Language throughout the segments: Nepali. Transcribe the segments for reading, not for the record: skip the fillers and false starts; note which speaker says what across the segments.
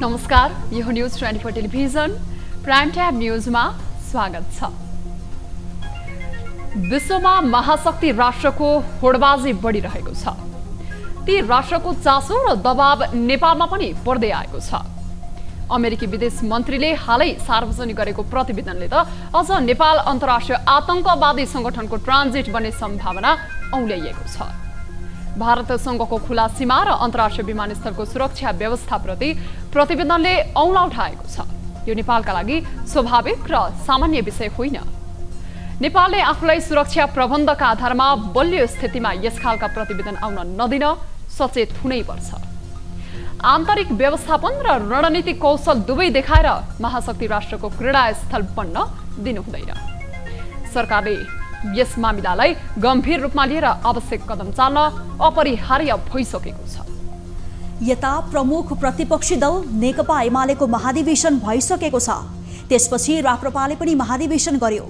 Speaker 1: नमस्कार, यो न्यूज 24 टेलिभिजन प्राइम टाइम न्यूजमा स्वागत छ। विश्वमा महाशक्ति राष्ट्रको होडबाजी बढिरहेको छ। ती राष्ट्रको चासो र दबाव नेपालमा पनि बढ्दै आएको छ। अमेरिकी विदेश मन्त्रीले हालै सार्वजनिक गरेको प्रतिवेदनले त अझ नेपाल अन्तर्राष्ट्रिय आतंकवादी संगठनको ट्रान्जिट बन्ने सम्भावना औल्याइएको छ। भारतसँगको खुला सीमा र अन्तर्राष्ट्रिय विमानस्थलको सुरक्षा व्यवस्थाप्रति प्रतिवेदनले औँला उठाएको छ। यो नेपालका लागि स्वाभाविक र सामान्य विषय होइन। नेपालले आफूलाई सुरक्षा प्रबन्धका आधारमा बलियो स्थितिमा यस खालका प्रतिवेदन आउन नदिन सचेत हुनै पर्छ। आन्तरिक व्यवस्थापन र रणनीतिक कौशल दुवै देखाएर महाशक्ति राष्ट्रको क्रीडास्थल बन्न दिनु हुँदैन। सरकारले यस मामिलालाई गम्भीर रूपमा लिएर आवश्यक कदम चाल्न अपरिहार्य भइसकेको छ।
Speaker 2: यता प्रमुख प्रतिपक्षी दल नेकपा एमालेको महाधिवेशन भइसकेको छ। त्यसपछि राप्रपाले पनि महाधिवेशन गर्यो।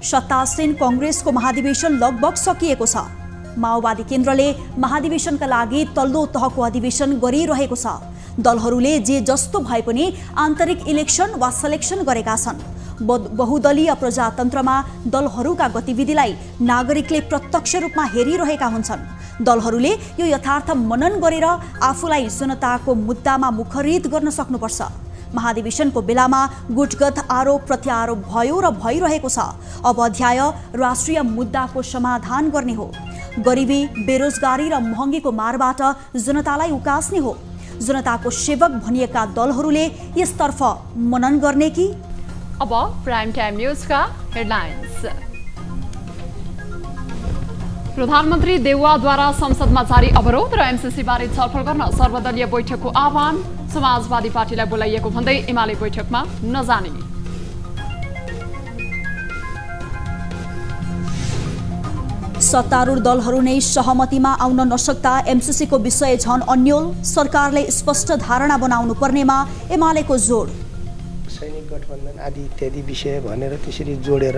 Speaker 2: सत्तासीन कांग्रेसको महाधिवेशन लगभग सकिएको छ। माओवादी केन्द्रले महाधिवेशनका लागि तल्लो तहको अधिवेशन गरिरहेको छ। दलहरूले जे जस्तो भए पनि आन्तरिक इलेक्सन वा सेलेक्सन गरेका छन्। बहुदलीय प्रजातन्त्रमा दलहरूका गतिविधिलाई नागरिकले प्रत्यक्ष रूपमा हेरिरहेका हुन्छन्। दलहरूले यो यथार्थ मनन गरेर आफूलाई जनताको मुद्दामा मुखरित गर्न सक्नुपर्छ। महाधिवेशनको बेलामा गुटगत आरोप प्रत्यारोप भयो र भइरहेको छ। अब अध्याय राष्ट्रिय मुद्दाको समाधान गर्ने हो। गरिबी, बेरोजगारी र महँगीको मारबाट जनतालाई उकास्ने हो। जनताको सेवक भनिएका दलहरूले यसतर्फ मनन गर्ने कि?
Speaker 1: अब प्राइम टाइम न्यूजका हेडलाइन्स। प्रधानमन्त्री देउवाद्वारा संसदमा जारी अवरोध र एमसीसी बारे छलफल गर्न सर्वदलीय बैठकको आह्वान। समाजवादी पार्टीलाई बोलाइएको भन्दै एमाले बैठकमा नजाने।
Speaker 2: सत्तारूढ दलहरू नै सहमतिमा आउन नसक्दा एमसीसीको विषय झन अन्यल। सरकारले स्पष्ट धारणा बनाउनु पर्नेमा एमालेको जोड।
Speaker 3: सैनिक गठबन्धन आदि इत्यादि विषय भनेर त्यसरी जोडेर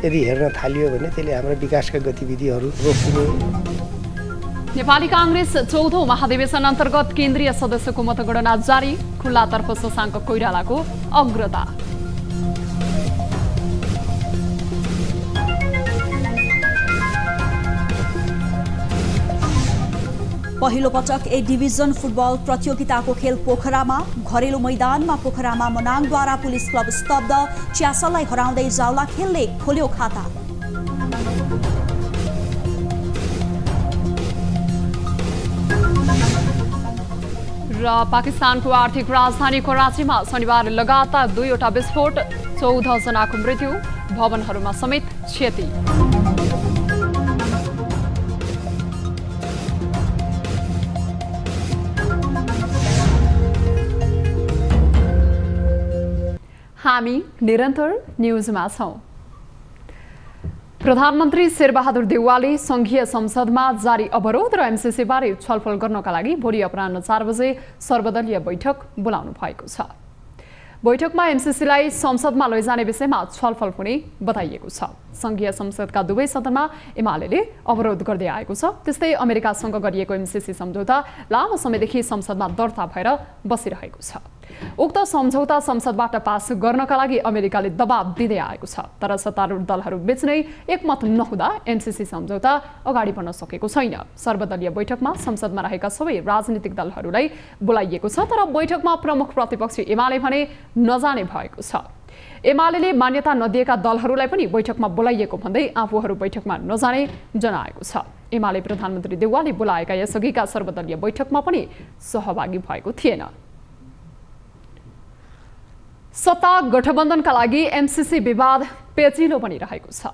Speaker 3: यदि हेर्न थालियो भने त्यसले हाम्रो विकासका गतिविधिहरू रोकिने।
Speaker 1: नेपाली कांग्रेस 14औं महाधिवेशन अन्तर्गत केन्द्रीय सदस्यको मतगणना जारी। खुल्लातर्फ शशाङ्क कोइरालाको अग्रता।
Speaker 2: पहिलो पटक ए डिभिजन फुटबल प्रतियोगिताको खेल पोखरामा। घरेलु मैदानमा पोखरामा मनाङद्वारा पुलिस क्लब स्तब्ध। च्यासललाई हराउँदै जाउला खेलले खोल्यो खाता।
Speaker 1: र पाकिस्तानको आर्थिक राजधानी कराचीमा शनिबार लगातार 2वटा विस्फोट। 14 जनाको मृत्यु, भवनहरूमा समेत क्षति। हामी निरन्तर न्यूजमा छौं। प्रधानमन्त्री शेरबहादुर देउवाले संघीय संसदमा जारी अवरोध र एमसीसी बारे छलफल गर्नका लागि भोलि अपराह्न 4 बजे सर्वदलीय बैठक बोलाउनु भएको छ। बैठकमा एमसीसीलाई संसदमा लैजाने विषयमा छलफल हुने बताइएको छ। संघीय संसदका दुवै सदनमा एमालेले अवरोध गर्दै आएको छ। त्यस्तै अमेरिकासँग गरिएको एमसीसी सम्झौता लामो समयदेखि संसदमा दर्ता भएर बसिरहेको छ। उक्त सम्झौता संसदबाट पास गर्नका लागि अमेरिकाले दबाब दिँदै आएको छ। तर सत्तारूढ दलहरू बीच नै एकमत नहुँदा एमसीसी सम्झौता अगाडि बढ्न सकेको छैन। सर्वदलीय बैठकमा संसदमा रहेका सबै राजनीतिक दलहरूलाई बोलाइएको छ। तर बैठकमा प्रमुख प्रतिपक्षी एमाले भने नजाने भएको छ। एमालेले मान्यता नदिएका दलहरूलाई पनि बैठकमा बोलाइएको भन्दै आफूहरू बैठकमा नजाने जनाएको छ। एमाले प्रधानमन्त्री देउवाले बोलाएका यसअघिका सर्वदलीय बैठकमा पनि सहभागी भएको थिएन। सत्ता गठबन्धनका लागि एमसीसी विवाद पेचिलो बनिरहेको छ।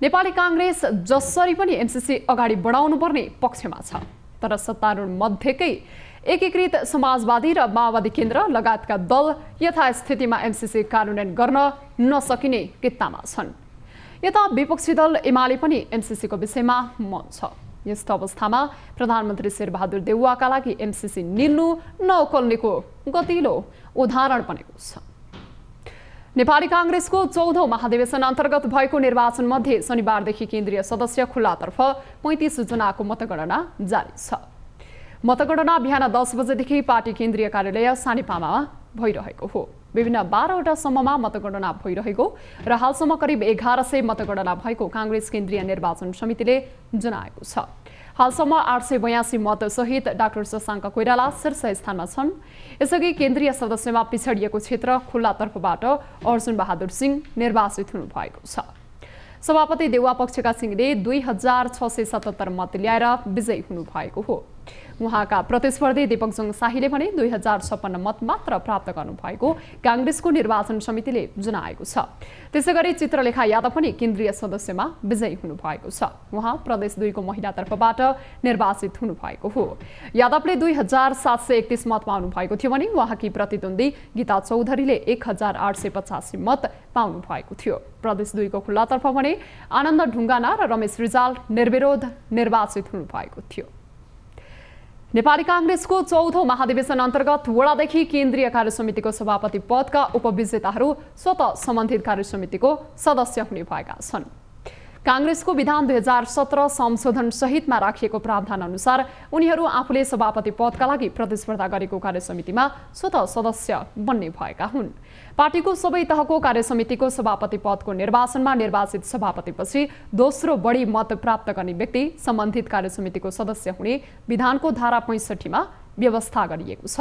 Speaker 1: नेपाली कांग्रेस जसरी पनि एमसीसी अगाडि बढाउनु पर्ने पक्षमा छ। तर सत्तारूढ मध्येकै एकीकृत समाजवादी र माओवादी केन्द्र लगायतका दल यथास्थितिमा एमसीसी कार्यान्वयन गर्न नसकिने कित्तामा छन्। यता विपक्षी दल एमाले पनि एमसीसीको विषयमा मन छ। यस्तो अवस्थामा प्रधानमन्त्री शेरबहादुर देउवाका लागि एमसीसी निल्नु नउकल्नेको गतिलो उदाहरण बनेको छ। नेपाली कांग्रेसको 14औं महाधिवेशन अन्तर्गत भएको निर्वाचन मध्ये शनिबारदेखि केन्द्रीय सदस्य खुल्लातर्फ 35 जनाको मतगणना जारी छ। मतगणना बिहान 10 बजेदेखि पार्टी केन्द्रीय कार्यालय सानेपामामा भइरहेको हो। विभिन्न 12वटा समूहमा मतगणना भइरहेको र हालसम्म करिब 1100 मतगणना भएको कांग्रेस केन्द्रीय निर्वाचन समितिले जनाएको छ। हालसम्म 882 मतसहित डाक्टर शशाङ्क कोइराला शीर्ष स्थानमा छन्। यसअघि केन्द्रीय सदस्यमा पिछडिएको क्षेत्र खुल्ला तर्फबाट अर्जुन बहादुर सिंह निर्वाचित हुनुभएको छ। सभापति देउवा पक्षका सिंहले 2677 मत ल्याएर विजयी हुनुभएको हो। उहाँका प्रतिस्पर्धी दीपकजङ शाहीले भने 2056 मत मात्र प्राप्त गर्नुभएको कांग्रेसको निर्वाचन समितिले जनाएको छ। त्यसैगरी चित्रलेखा यादव पनि केन्द्रीय सदस्यमा विजयी हुनुभएको छ। उहाँ प्रदेश 2 को महिला तर्फबाट निर्वाचित हुनुभएको हो। यादवले 2731 मत पाउनु भएको थियो भने उहाँकी प्रतिद्वन्दी गीता चौधरीले 1885 मत पाउनु भएको थियो। प्रदेश 2 को खुल्लातर्फ भने आनन्द ढुङ्गाना र रमेश रिजाल निर्विरोध निर्वाचित हुनुभएको थियो। नेपाली कांग्रेसको चौथो महाधिवेशन अन्तर्गत वडादेखि केन्द्रीय कार्यसमितिको सभापति पदका उपविजेताहरू स्वतः सम्बन्धित कार्यसमितिको सदस्य हुने भएका छन्। कांग्रेसको विधान 2017 संशोधन सहितमा राखिएको प्रावधान अनुसार उनीहरू आफूले सभापति पदका लागि प्रतिस्पर्धा गरेको कार्यसमितिमा स्वतः सदस्य बन्ने भएका हुन्। पार्टीको सबै तहको कार्यसमितिको सभापति पदको निर्वाचनमा निर्वाचित सभापतिपछि दोस्रो बढी मत प्राप्त गर्ने व्यक्ति सम्बन्धित कार्यसमितिको सदस्य हुने विधानको धारा 65 मा व्यवस्था गरिएको छ।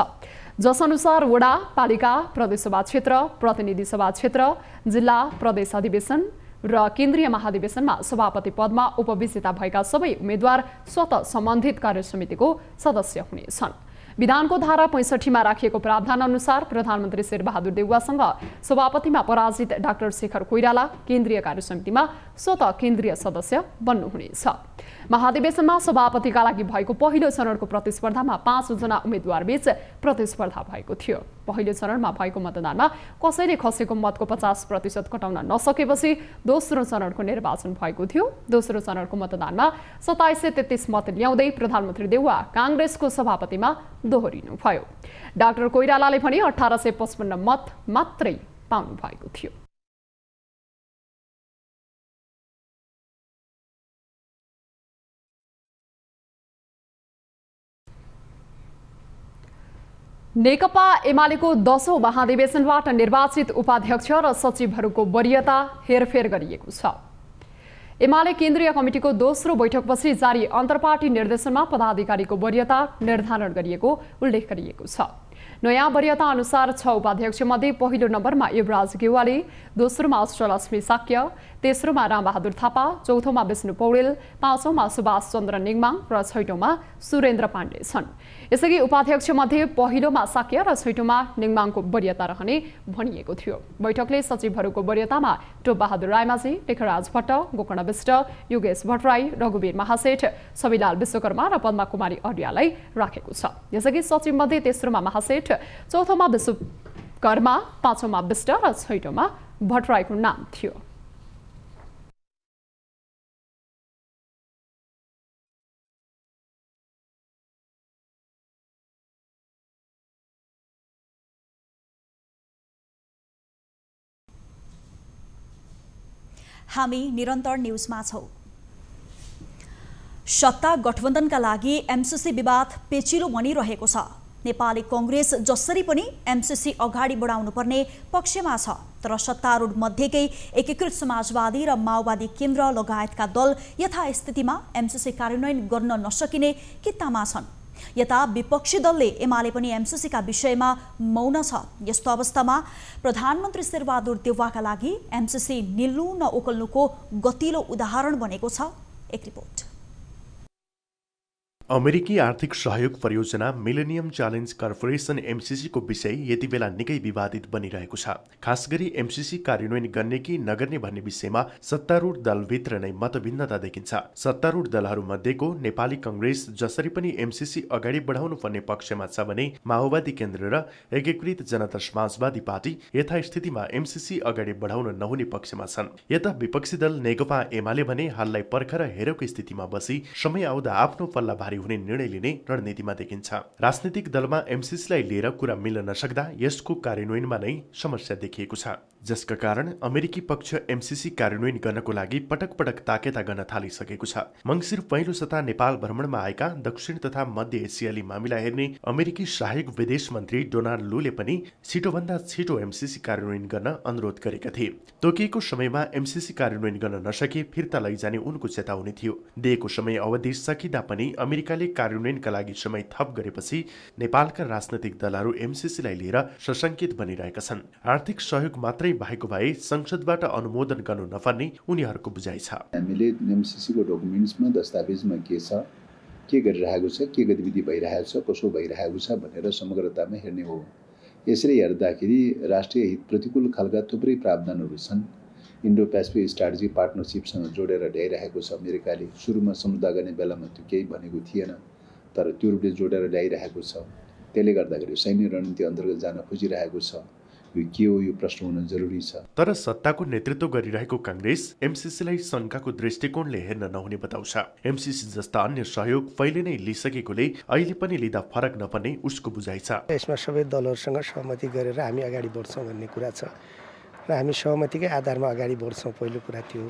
Speaker 1: जसअनुसार वडा, पालिका, प्रदेशसभा क्षेत्र, प्रतिनिधि सभा क्षेत्र, जिल्ला, प्रदेश अधिवेशन र केन्द्रीय महाधिवेशनमा सभापति पदमा उपविजेता भएका सबै उम्मेद्वार स्वतः सम्बन्धित कार्यसमितिको सदस्य हुनेछन्। विधानको धारा 65 मा राखिएको प्रावधान अनुसार प्रधानमन्त्री शेरबहादुर देउवासँग सभापतिमा पराजित डाक्टर शेखर कोइराला केन्द्रीय कार्यसमितिमा स्वतः केन्द्रीय सदस्य बन्नुहुनेछ। महाधिवेशनमा सभापतिका लागि भएको पहिलो चरणको प्रतिस्पर्धामा 5 जना उम्मेद्वारबीच प्रतिस्पर्धा भएको थियो। पहिलो चरणमा भएको मतदानमा कसैले खसेको मतको 50% कटाउन नसकेपछि दोस्रो चरणको निर्वाचन भएको थियो। दोस्रो चरणको मतदानमा 2733 मत ल्याउँदै प्रधानमन्त्री देउवा कांग्रेसको सभापतिमा दोहोरिनुभयो। डाक्टर कोइरालाले पनि 1855 मत मात्रै पाउनु भएको थियो। नेकपा एमालेको 10औं महाधिवेशनबाट निर्वाचित उपाध्यक्ष र सचिवहरूको वरियता हेरफेर गरिएको छ। एमाले केन्द्रीय कमिटिको दोस्रो बैठकपछि जारी अन्तर्पार्टी निर्देशनमा पदाधिकारीको वरियता निर्धारण गरिएको उल्लेख गरिएको छ। नयाँ वरियता अनुसार 6 उपाध्यक्ष मध्ये पहिलो नम्बरमा युवराज गेवाली, दोस्रोमा अष्टलक्ष्मी साक्य, तेस्रोमा रामबहादुर थापा, चौथोमा विष्णु पौडेल, पाँचौंमा सुभाष चन्द्र नेङमाङ र छैटौंमा सुरेन्द्र पाण्डे छन्। यसअघि उपाध्यक्ष मध्ये पहिलोमा साक्य र छैटौंमा नेङमाङको वरियता रहने भनिएको थियो। बैठकले सचिवहरूको वरियतामा टोपबहादुर रायमाझी, लेखराज भट्ट, गोकर्ण विष्ट, योगेश भट्टराई, रघुवीर महासेठ, छविलाल विश्वकर्मा र पद्मा कुमारी अर्याललाई राखेको छ। यसअघि सचिव मध्ये तेस्रोमा महासेठ, चौथोमा विश्वकर्मा, पाँचौंमा विष्ट र छैटौंमा भट्टराईको नाम थियो।
Speaker 2: हामी निरन्तर न्यूजमा छौं। सत्ता गठबन्धनका लागि एमसीसी विवाद पेचिलो बनिरहेको छ। नेपाली कांग्रेस जसरी पनि एमसीसी अगाडि बढाउनु पर्ने पक्षमा छ, तर सत्तारूढ मध्येकै एकीकृत समाजवादी र माओवादी केन्द्र लगायतका दल यथास्थितिमा एमसीसी कार्यान्वयन गर्न नसकिने कित्तामा छन्। यता विपक्षी दलले एमाले पनि एमसीसीका विषयमा मौन छ। यस्तो अवस्थामा प्रधानमन्त्री शेरबहादुर देउवाका लागि एमसीसी निल्नु न उकल्नुको गतिलो उदाहरण बनेको छ। एक रिपोर्ट।
Speaker 4: अमेरिकी आर्थिक सहयोग परियोजना मिलेनियम च्यालेन्ज कर्पोरेसन एमसीसी को विषय यति बेला निकै विवादित बनिरहेको छ। खास गरी एमसीसी कार्यान्वयन गर्ने कि नगर्ने भन्ने विषयमा सत्तारूढ दलभित्र नै मतभिन्नता देखिन्छ। सत्तारूढ दलहरू मध्येको नेपाली कांग्रेस जसरी पनि एमसीसी अगाडि बढाउनु पर्ने पक्षमा छ भने माओवादी केन्द्र र एकीकृत जनता समाजवादी पार्टी यथास्थितिमा एमसीसी अगाडि बढाउन नहुने पक्षमा छन्। यता विपक्षी दल नेकपा एमाले भने हाललाई पर्खर हेरेको स्थितिमा बसी समय आउँदा आफ्नो पल्ला भारी पछाडि हुने निर्णय लिने रणनीतिमा देखिन्छ। राजनीतिक दलमा एमसीसीलाई लिएर कुरा मिल्न नसक्दा यसको कार्यान्वयनमा नै समस्या देखिएको छ, जसका कारण अमेरिकी पक्ष एमसीसी कार्यान्वयन गर्नको लागि पटक पटक ताकेता गर्न थालिसकेको छ। मङ्सिर पहिलो सता नेपाल भ्रमणमा आएका दक्षिण तथा मध्य एसियाली मामिला हेर्ने अमेरिकी सहायक विदेश मन्त्री डोनाल्ड लूले पनि छिटोभन्दा छिटो एमसीसी कार्यान्वयन गर्न अनुरोध गरेका थिए। तोकिएको समयमा एमसीसी कार्यान्वयन गर्न नसके फिर्ता लैजाने उनको चेतावनी थियो। दिएको समय अवधि सकिँदा पनि अमेरिकाले कार्यान्वयनका लागि समय थप गरेपछि नेपालका राजनैतिक दलहरू एमसीसीलाई लिएर सशंकित बनिरहेका छन्। आर्थिक सहयोग मात्रै भएको भए संसदबाट अनुमोदन गर्नु नपर्ने उनीहरूको बुझाइ छ।
Speaker 5: हामीले एमसीसीको डकुमेन्ट्समा दस्तावेजमा के छ, के गरिरहेको छ, के गतिविधि भइरहेको छ, कसो भइरहेको छ भनेर समग्रतामा हेर्ने हो। यसरी हेर्दाखेरि राष्ट्रिय हित प्रतिकूल खालका थुप्रै प्रावधानहरू छन्। इन्डो पेसिफिक स्ट्राटेजिक पार्टनरसिपसँग जोडेर ल्याइरहेको छ अमेरिकाले। सुरुमा सम्झौता गर्ने बेलामा त्यो केही भनेको थिएन, तर त्यो रूपले जोडेर ल्याइरहेको छ। त्यसले गर्दाखेरि सैन्य रणनीति अन्तर्गत जान खोजिरहेको छ। यो के हो, यो प्रश्न हुन जरुरी छ।
Speaker 4: तर सत्ताको नेतृत्व गरिरहेको कांग्रेस एमसीसीलाई शंकाको दृष्टिकोणले हेर्न नहुने बताउँछ। एमसीसी जस्ता अन्य सहयोग पहिले नै लिइसकेकोले अहिले पनि लिँदा फरक नपर्ने उसको बुझाइ छ।
Speaker 3: यसमा सबै दलहरूसँग सहमति गरेर हामी अगाडि बढ्छौँ भन्ने कुरा छ र हामी सहमतिकै आधारमा अगाडि बढ्छौँ। पहिलो कुरा त्यो।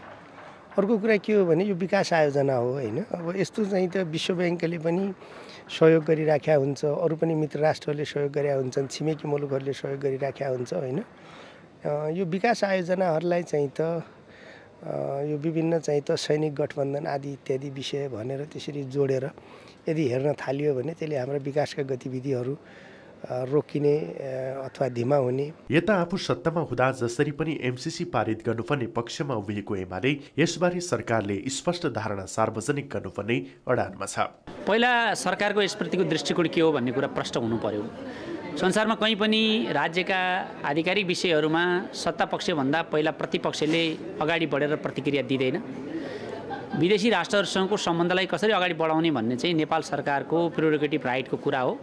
Speaker 3: अर्को कुरा के हो भने यो विकास आयोजना हो हैन। अब यस्तो चाहिँ त विश्व बैंकले पनि सहयोग गरिराख्या हुन्छ, अरू पनि मित्र राष्ट्रहरूले सहयोग गरेका हुन्छन्, छिमेकी मुलुकहरूले सहयोग गरिराख्या हुन्छ हैन। यो विकास आयोजनाहरूलाई चाहिँ त यो विभिन्न चाहिँ त सैनिक गठबन्धन आदि इत्यादि विषय भनेर त्यसरी जोडेर यदि हेर्न थालियो भने त्यसले हाम्रा विकासका गतिविधिहरू रोकिने अथवा धीमा हुने।
Speaker 4: यता आफू सत्तामा हुँदा जसरी पनि एमसीसी पारित गर्नुपर्ने पक्षमा उभिएको एमाले यसबारे सरकारले स्पष्ट धारणा सार्वजनिक गर्नुपर्ने अडानमा छ।
Speaker 6: पहिला सरकारको यसप्रतिको दृष्टिकोण के हो भन्ने कुरा प्रष्ट हुनु पर्यो। संसारमा कहीँ पनि राज्यका आधिकारिक विषयहरूमा सत्ता पक्षभन्दा पहिला प्रतिपक्षले अगाडि बढेर प्रतिक्रिया दिँदैन। विदेशी राष्ट्रहरूसँगको सम्बन्धलाई कसरी अगाडि बढाउने भन्ने चाहिँ नेपाल सरकारको प्रिरोगेटिभ राइटको कुरा हो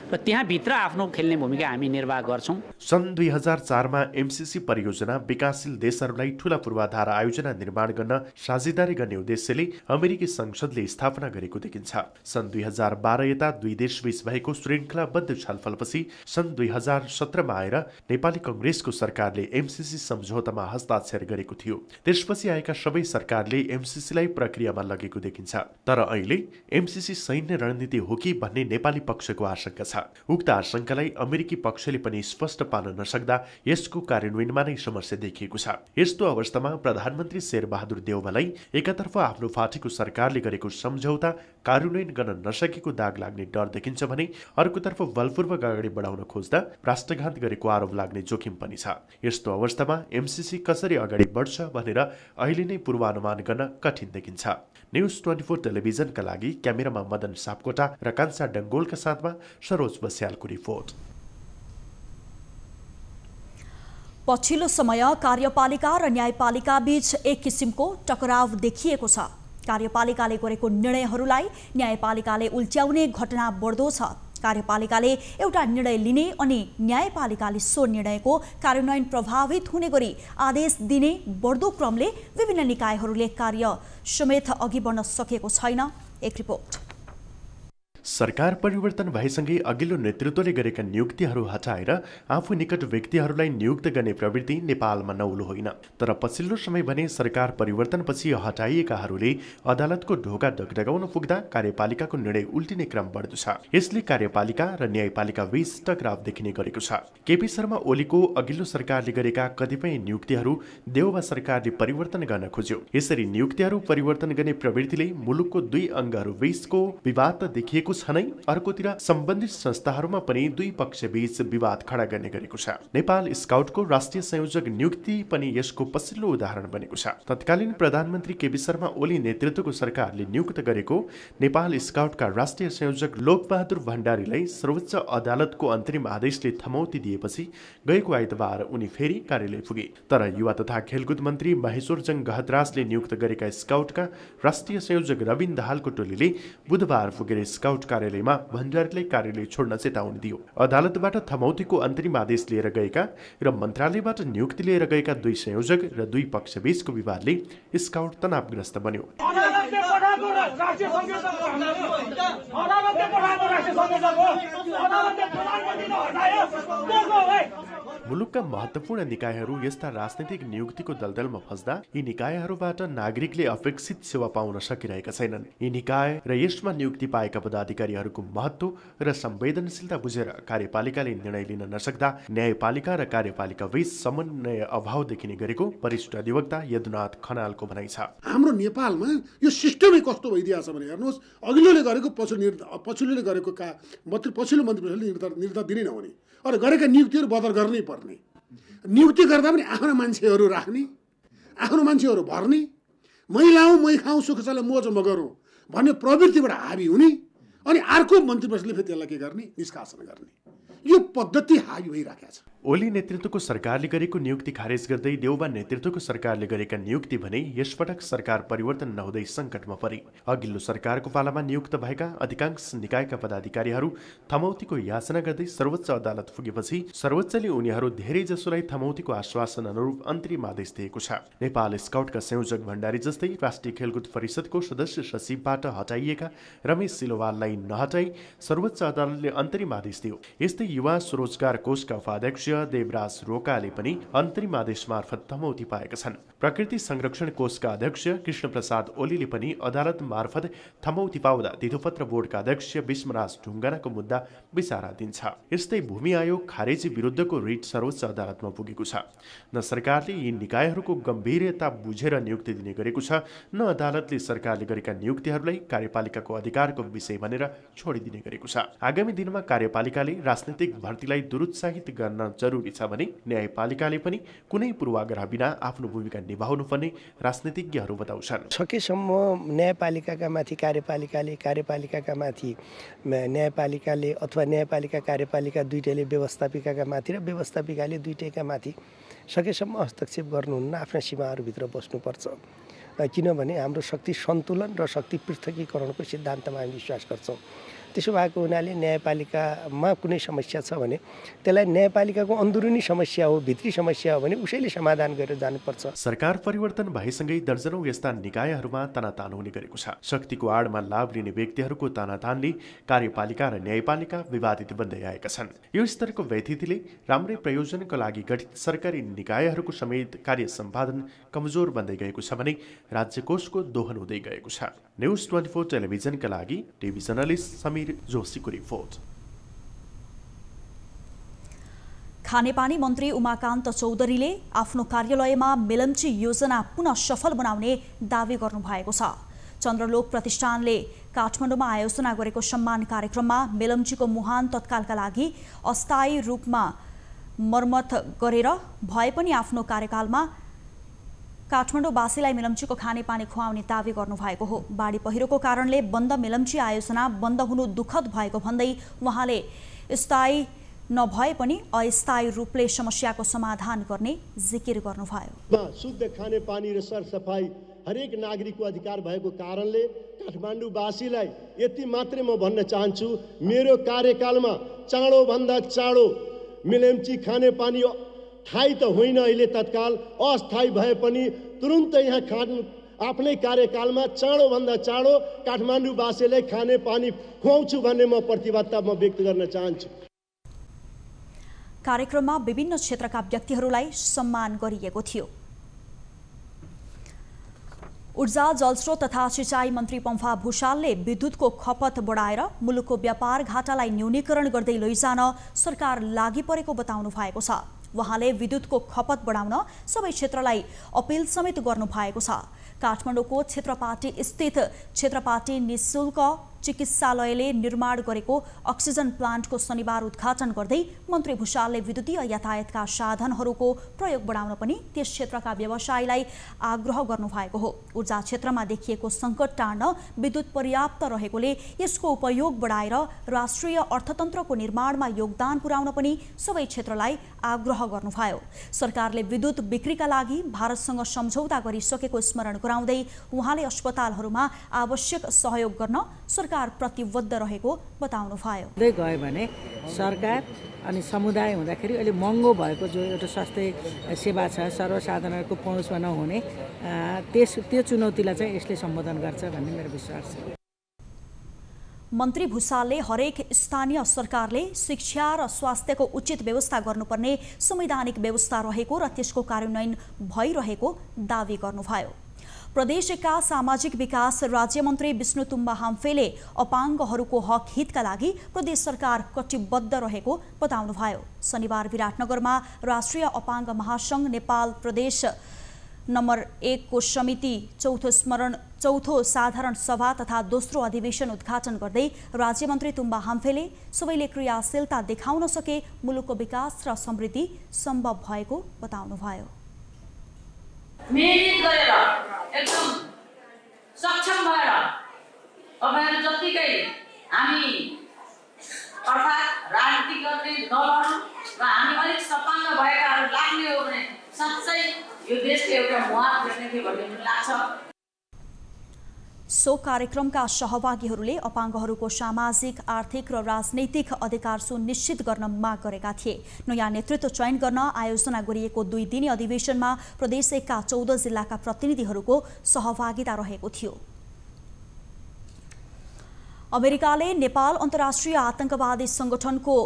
Speaker 6: र त्यहाँभित्र आफ्नो खेल्ने भूमिका हामी निर्वाह गर्छौँ।
Speaker 4: सन् 2004मा एमसीसी परियोजना विकासशील देशहरूलाई ठूला पूर्वाधार आयोजना निर्माण गर्न साझेदारी गर्ने उद्देश्यले अमेरिकी संसदले स्थापना गरेको देखिन्छ। सन् 2012 यता दुई देशबीच भएको श्रृङ्खलाबद्ध छलफलपछि सन् 2017मा आएर नेपाली कांग्रेसको सरकारले एमसीसी सम्झौतामा हस्ताक्षर गरेको थियो। त्यसपछि आएका सबै सरकारले एमसीसीलाई प्रक्रियामा लगेको देखिन्छ। तर अहिले एमसीसी सैन्य रणनीति हो कि भन्ने नेपाली पक्षको आशंका छ। उक्त आशंकालाई अमेरिकी पक्षले पनि स्पष्ट पार्न नसक्दा यसको कार्यान्वयनमा नै समस्या देखिएको छ। यस्तो अवस्थामा प्रधानमन्त्री शेरबहादुर देउवालाई एकतर्फ आफ्नो पार्टीको सरकारले गरेको सम्झौता कार्यान्वयन गर्न नसकेको दाग लाग्ने डर देखिन्छ भने अर्कोतर्फ बलपूर्वक अगाडि बढाउन खोज्दा राष्ट्रघात गरेको आरोप लाग्ने जोखिम पनि छ। यस्तो अवस्थामा एमसीसी कसरी अगाडि बढ्छ भनेर अहिले नै पूर्वानुमान गर्न कठिन देखिन्छ। न्यूज 24 टेलिभिजनका लागि क्यामेरामा मदन सापकोटा र कान्छा डङ्गोलका साथमा सरोज बस्यालको रिपोर्ट।
Speaker 2: पछिल्लो समय कार्यपालिका र न्यायपालिका बीच एक किसिमको टकराव देखिएको छ। कार्यपालिकाले गरेको निर्णयहरूलाई न्यायपालिकाले उल्ट्याउने घटना बढ्दो छ। कार्यपालिकाले एउटा निर्णय लिने अनि न्यायपालिकाले सो निर्णयको कार्यान्वयन प्रभावित हुने गरी आदेश दिने बढ्दो क्रमले विभिन्न निकायहरूले कार्य समेत अघि बढ्न सकेको छैन। एक रिपोर्ट।
Speaker 4: सरकार परिवर्तन भएसँगै अघिल्लो नेतृत्वले गरेका नियुक्तिहरू हटाएर आफू निकट व्यक्तिहरूलाई नियुक्त गर्ने प्रवृत्ति नेपालमा नौलो होइन। तर पछिल्लो समय भने सरकार परिवर्तनपछि हटाइएकाहरूले अदालतको ढोका ढकढकाउन पुग्दा कार्यपालिकाको निर्णय उल्टिने क्रम बढ्दो छ। यसले कार्यपालिका र न्यायपालिका बीच टकराव देखिने गरेको छ। केपी शर्मा ओलीको अघिल्लो सरकारले गरेका कतिपय नियुक्तिहरू देउवा सरकारले परिवर्तन गर्न खोज्यो। यसरी नियुक्तिहरू परिवर्तन गर्ने प्रवृत्तिले मुलुकको दुई अङ्गहरू बीचको विवाद त देखिएको छ नै, अर्कोतिर सम्बन्धित संस्थाहरूमा पनि दुई पक्षबीच विवाद खडा गर्ने गरेको छ। नेपाल स्काउटको राष्ट्रिय संयोजक नियुक्ति पनि यसको पछिल्लो उदाहरण बनेको छ। तत्कालीन प्रधानमन्त्री केपी शर्मा ओली नेतृत्वको सरकारले नियुक्त गरेको नेपाल स्काउटका राष्ट्रिय संयोजक लोकबहादुर भण्डारीलाई सर्वोच्च अदालतको अन्तरिम आदेशले थमौती दिएपछि गएको आइतबार उनी फेरि कार्यालय पुगे। तर युवा तथा खेलकुद मन्त्री महेश्वरजङ गहतराजले नियुक्त गरेका स्काउटका राष्ट्रिय संयोजक रविन दाहालको टोलीले बुधबार पुगेर स्काउट कार्यालयमा भण्डारीलाई कार्यालय छोड्न चेतावनी दियो। अदालतबाट थमौतीको अन्तरिम आदेश लिएर गएका र मन्त्रालयबाट नियुक्ति लिएर गएका दुई संयोजक र दुई पक्षबीचको विवादले स्काउट तनावग्रस्त बन्यो। मुलुकका महत्त्वपूर्ण निकायहरू यस्ता राजनैतिक नियुक्तिको दलदलमा फस्दा यी निकायहरूबाट नागरिकले अपेक्षित सेवा पाउन सकिरहेका छैनन्। यी निकाय र यसमा नियुक्ति पाएका पदाधिकारीहरूको महत्त्व र संवेदनशीलता बुझेर कार्यपालिकाले निर्णय लिन नसक्दा न्यायपालिका र कार्यपालिका बीच समन्वय अभाव देखिने गरेको वरिष्ठ अधिवक्ता यदुनाथ खनालको भनाइ छ।
Speaker 7: हाम्रो नेपालमा यो सिस्टमै कस्तो भइदिएको छ भने हेर्नुहोस्, अघिल्लोले गरेको पछिल्लोले गरेको पछिल्लो मन्त्री परिषदले निर्णय दिनै नहुने, अरू गरेका नियुक्तिहरू बदल गर्नै पर्ने, नियुक्ति गर्दा पनि आफ्नो मान्छेहरू राख्ने, आफ्नो मान्छेहरू भर्ने, मै लाउँ मै खाउँ सुखसाले मोज म गरौँ भन्ने प्रवृत्तिबाट हाबी हुने, अनि अर्को मन्त्री परिषदले फेरि त्यसलाई के गर्ने, निष्कासन गर्ने, यो पद्धति हाबी भइरहेको छ।
Speaker 4: ओली नेतृत्वको सरकारले गरेको नियुक्ति खारेज गर्दै देउबा नेतृत्वको सरकारले गरेका नियुक्ति भने यसपटक सरकार परिवर्तन नहुँदै सङ्कटमा परे। अघिल्लो सरकारको पालामा नियुक्त भएका अधिकांश निकायका पदाधिकारीहरू थमौतीको याचना गर्दै सर्वोच्च अदालत पुगेपछि सर्वोच्चले उनीहरू धेरै जसोलाई थमौतीको आश्वासन अनुरूप अन्तरिम आदेश दिएको छ। नेपाल स्काउटका संयोजक भण्डारी जस्तै राष्ट्रिय खेलकुद परिषदको सदस्य सचिवबाट हटाइएका रमेश सिलोवाललाई नहटाई सर्वोच्च अदालतले अन्तरिम आदेश दियो। यस्तै युवा स्वरोजगार कोषका उपाध्यक्ष देवराज रोकाले पनि अन्तरिम आदेश मार्फत थमौती पाएका छन्। प्रकृति संरक्षण कोषका अध्यक्ष कृष्ण प्रसाद ओलीले पनि अदालत मार्फत थमौती पाउँदा तिथोपत्र बोर्डका अध्यक्ष विष्मराज ढुङ्गानाको मुद्दा विचाराधीन छ। यस्तै भूमि आयोग खारेजी विरुद्धको रिट सर्वोच्च अदालतमा पुगेको छ। न सरकारले यी निकायहरूको गम्भीरता बुझेर नियुक्ति दिने गरेको छ, न अदालतले सरकारले गरेका नियुक्तिहरूलाई कार्यपालिकाको अधिकारको विषय भनेर छोडिदिने गरेको छ। आगामी दिनमा कार्यपालिकाले राजनैतिक भर्तीलाई दुरुत्साहित गर्न जरुरी छ भने न्यायपालिकाले पनि कुनै पूर्वाग्रह बिना आफ्नो भूमिका निभाउनु पर्ने राजनीतिज्ञहरू बताउँछन्।
Speaker 3: सकेसम्म न्यायपालिकाका माथि कार्यपालिकाले, कार्यपालिकाका माथि न्यायपालिकाले अथवा न्यायपालिका कार्यपालिका दुईटैले व्यवस्थापिकाका माथि र व्यवस्थापिकाले दुईटैका माथि सकेसम्म हस्तक्षेप गर्नुहुन्न, आफ्ना सीमाहरूभित्र बस्नुपर्छ। किनभने हाम्रो शक्ति सन्तुलन र शक्ति पृथकीकरणको सिद्धान्तमा हामी विश्वास गर्छौँ। त्यसो भएको हुनाले न्यायपालिकामा कुनै समस्या छ भने त्यसलाई न्यायपालिकाको अन्दरुनी समस्या हो, भित्री समस्या हो भने उसैले समाधान गरेर जानुपर्छ।
Speaker 4: सरकार परिवर्तन भएसँगै दर्जनौं यस्ता निकायहरूमा तनातान हुने गरेको छ। शक्तिको आडमा लाभ लिने व्यक्तिहरूको तनातानले कार्यपालिका र न्यायपालिका विवादित बन्दै आएका छन्। यो स्तरको व्यथितिले राम्रै प्रयोजनका लागि गठित सरकारी निकायहरूको समेत कार्य सम्पादन कमजोर बन्दै गएको छ भने राज्य कोषको दोहन हुँदै गएको छ। न्युज 24 टेलिभिजनका लागि टिभी जर्नलिस्ट समीर जोशीको रिपोर्ट।
Speaker 2: खानेपानी मन्त्री उमाकान्त चौधरीले आफ्नो कार्यालयमा मेलम्ची योजना पुनः सफल बनाउने दावी गर्नुभएको छ। चन्द्रलोक प्रतिष्ठानले काठमाडौँमा आयोजना गरेको सम्मान कार्यक्रममा मेलम्चीको मुहान तत्कालका लागि अस्थायी रूपमा मर्मत गरेर भए पनि आफ्नो कार्यकालमा काठमाडौँवासीलाई मेलम्चीको खानेपानी खुवाउने दावी गर्नुभएको हो। बाढी पहिरोको कारणले बन्द मेलम्ची आयोजना बन्द हुनु दुःखद भएको भन्दै उहाँले स्थायी नभए पनि अस्थायी रूपले समस्याको समाधान गर्ने जिकिर गर्नुभयो।
Speaker 8: शुद्ध खानेपानी र सरसफाई हरेक नागरिकको अधिकार भएको कारणले काठमाडौँवासीलाई यति मात्रै म भन्न चाहन्छु, मेरो कार्यकालमा चाँडोभन्दा चाँडो मेलम्ची खानेपानी ठाई त होइन, अहिले तत्काल अस्थायी भए पनि तुरुन्त यहाँ आफ्नै कार्यकालमा चाँडोभन्दा चाँडो काठमाडौँवासीलाई खाने पानी खुवाउँछु भन्ने म प्रतिबद्धता व्यक्त गर्न चाहन्छु।
Speaker 2: कार्यक्रममा विभिन्न क्षेत्रका व्यक्तिहरूलाई सम्मान गरिएको थियो। ऊर्जा जलस्रोत तथा सिंचाई मन्त्री पम्फा भूषालले विद्युतको खपत बढाएर मुलुकको व्यापार घाटालाई न्यूनीकरण गर्दै लैजान सरकार लागि परेको बताउनु भएको छ। उहाँले विद्युतको खपत बढाउन सबै क्षेत्रलाई अपिल समेत गर्नु भएको छ। काठमाडौँको क्षेत्रपाटी स्थित क्षेत्रपाटी निःशुल्क चिकित्सालयले निर्माण गरेको अक्सिजन प्लान्टको शनिबार उद्घाटन गर्दै मन्त्री भूषालले विद्युतीय यातायातका साधनहरूको प्रयोग बढाउन पनि त्यस क्षेत्रका व्यवसायीलाई आग्रह गर्नुभएको हो। ऊर्जा क्षेत्रमा देखिएको सङ्कट टार्न विद्युत पर्याप्त रहेकोले यसको उपयोग बढाएर राष्ट्रिय अर्थतन्त्रको निर्माणमा योगदान पुर्याउन पनि सबै क्षेत्रलाई आग्रह गर्नुभयो। सरकारले विद्युत बिक्रीका लागि भारतसँग सम्झौता गरिसकेको स्मरण गराउँदै उहाँले अस्पतालहरूमा आवश्यक सहयोग गर्न सरकार सरकार प्रतिबद्ध रहेको बताउनुभयो।
Speaker 9: गयो भने सरकार अनि समुदाय हुँदाखेरि अहिले महँगो भएको जो एउटा स्वास्थ्य सेवा छ सर्वसाधारणको पहुँचमा नहुने त्यो चुनौतीलाई चाहिँ यसले सम्बोधन गर्छ भन्ने मेरो विश्वास छ।
Speaker 2: मन्त्री भुसालले हरेक स्थानीय सरकारले शिक्षा र स्वास्थ्यको उचित व्यवस्था गर्नुपर्ने संवैधानिक व्यवस्था रहेको र त्यसको कार्यान्वयन भइरहेको दावी गर्नुभयो। प्रदेशका सामाजिक विकास राज्यमन्त्री विष्णु तुम्बा हाम्फेले अपाङ्गहरूको हक हितका लागि प्रदेश सरकार कटिबद्ध रहेको बताउनुभयो। शनिबार विराटनगरमा राष्ट्रिय अपाङ्ग महासङ्घ नेपाल प्रदेश नम्बर 1 को समिति चौथो साधारण सभा तथा दोस्रो अधिवेशन उद्घाटन गर्दै राज्यमन्त्री तुम्बा हाम्फेले सबैले क्रियाशीलता देखाउन सके मुलुकको विकास र समृद्धि सम्भव भएको बताउनुभयो।
Speaker 10: मेहनत गरेर एकदम सक्षम भएर तपाईहरु जतिकै हामी अर्थात् राजनीति गर्ने दलहरु र हामी अलिक सपाङ्ग भएकाहरु लाग्ने हो भने साँच्चै यो देशको एउटा मुहार गर्ने थियो भन्ने मलाई लाग्छ।
Speaker 2: सो कार्यक्रमका सहभागीहरूले अपाङ्गहरूको सामाजिक, आर्थिक र राजनैतिक अधिकार सुनिश्चित गर्न माग गरेका थिए। नयाँ नेतृत्व चयन गर्न आयोजना गरिएको 2 दिने अधिवेशनमा प्रदेश 1 का 14 जिल्लाका प्रतिनिधिहरूको सहभागिता रहेको थियो। अमेरिकाले नेपाल अन्तर्राष्ट्रिय आतंकवादी संगठनको